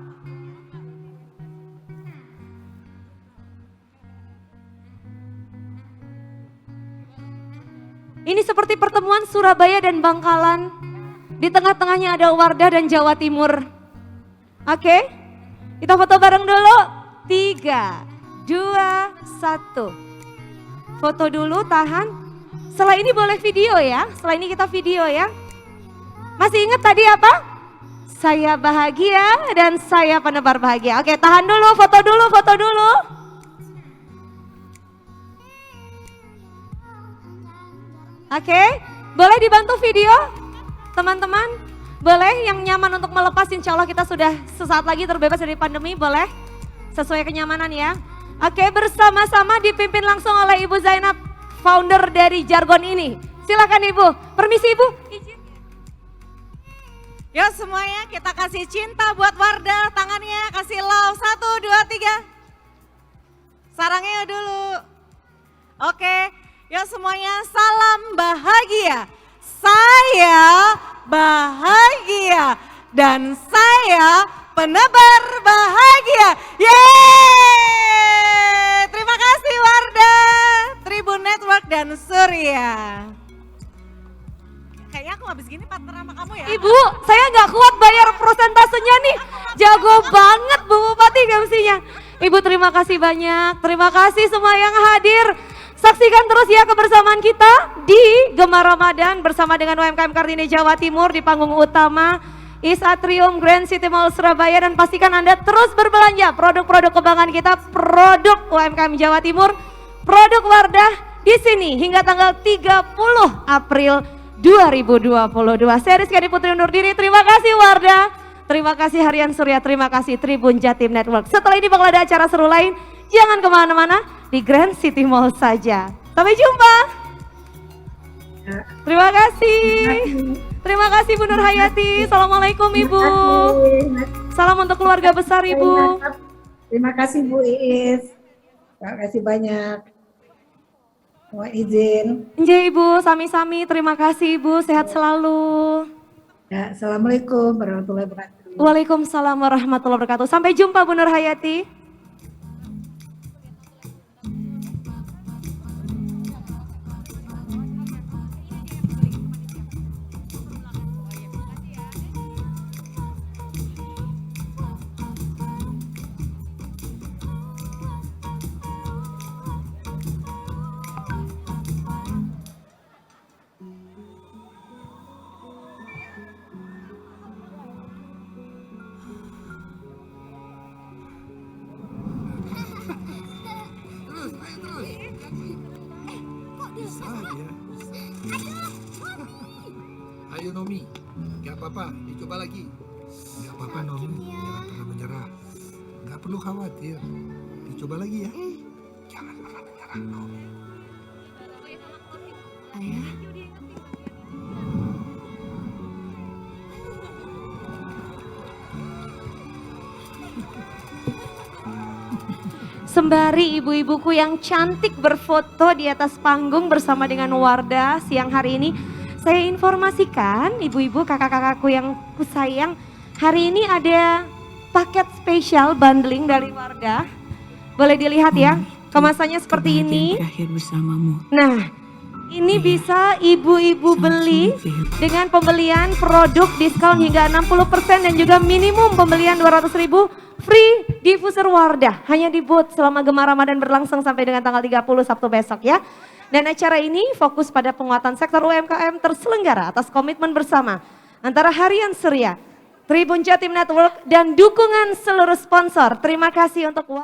Ini seperti pertemuan Surabaya dan Bangkalan. Di tengah-tengahnya ada Wardah dan Jawa Timur. Oke. Kita foto bareng dulu. 3, 2, 1. Foto dulu, tahan. Setelah ini boleh video ya. Setelah ini kita video ya. Masih ingat tadi apa? Saya bahagia dan saya penebar bahagia. Oke, tahan dulu, foto dulu, foto dulu. Oke, boleh dibantu video? Teman-teman, boleh yang nyaman untuk melepas, insya Allah kita sudah sesaat lagi terbebas dari pandemi, boleh? sesuai kenyamanan ya. Oke, bersama-sama dipimpin langsung oleh Ibu Zainab, founder dari Jargon ini. Silakan Ibu, permisi Ibu. Izin. Yuk semuanya kita kasih cinta buat Wardah, tangannya kasih love, 1, 2, 3. Sarangnya dulu. Oke, yuk semuanya salam bahagia. Saya bahagia dan saya penebar bahagia. Yeay! Terima kasih Wardah, Tribun Network dan Surya. Kayaknya aku habis gini partner sama kamu ya. Ibu, saya nggak kuat bayar prosentasenya nih. Jago banget Bu Bupati MC-nya. Ibu terima kasih banyak, terima kasih semua yang hadir. Saksikan terus ya kebersamaan kita di Gemar Ramadan bersama dengan UMKM Kartini Jawa Timur di panggung utama East Atrium Grand City Mall Surabaya, dan pastikan Anda terus berbelanja produk-produk kebanggaan kita, produk UMKM Jawa Timur, produk Wardah di sini hingga tanggal 30 April 2022. Saya Rizkyani Putri undur diri, terima kasih Wardah, terima kasih Harian Surya, terima kasih Tribun Jatim Network. Setelah ini bakal ada acara seru lain, jangan kemana-mana, di Grand City Mall saja. Sampai jumpa. Terima kasih. Terima kasih Bu Nur Hayati. Assalamualaikum Ibu. Salam untuk keluarga besar Ibu. Terima kasih Bu Iis. Terima kasih banyak. Mohon izin. Nggih Ibu, sami-sami. Terima kasih Ibu, sehat selalu. Ya, Assalamualaikum warahmatullahi wabarakatuh. Waalaikumsalam warahmatullahi wabarakatuh. Sampai jumpa Bu Nur Hayati. Ayo Nomi, nggak apa-apa, dicoba lagi. Nggak apa-apa Nomi, jangan pernah menyerah. Nggak perlu khawatir, dicoba lagi ya. Jangan pernah menyerah Nomi. Ayah. Sembari ibu-ibuku yang cantik berfoto di atas panggung bersama dengan Wardah siang hari ini, saya informasikan ibu-ibu, kakak-kakakku yang kusayang, hari ini ada paket spesial bundling dari Wardah. Boleh dilihat ya, kemasannya seperti ini. Nah, ini bisa ibu-ibu beli dengan pembelian produk diskon hingga 60% dan juga minimum pembelian 200.000 free diffuser Wardah. Hanya di booth selama Gemar Ramadan berlangsung sampai dengan tanggal 30 Sabtu besok ya. Dan acara ini fokus pada penguatan sektor UMKM terselenggara atas komitmen bersama antara Harian Surya, Tribun Jatim Network dan dukungan seluruh sponsor. Terima kasih untuk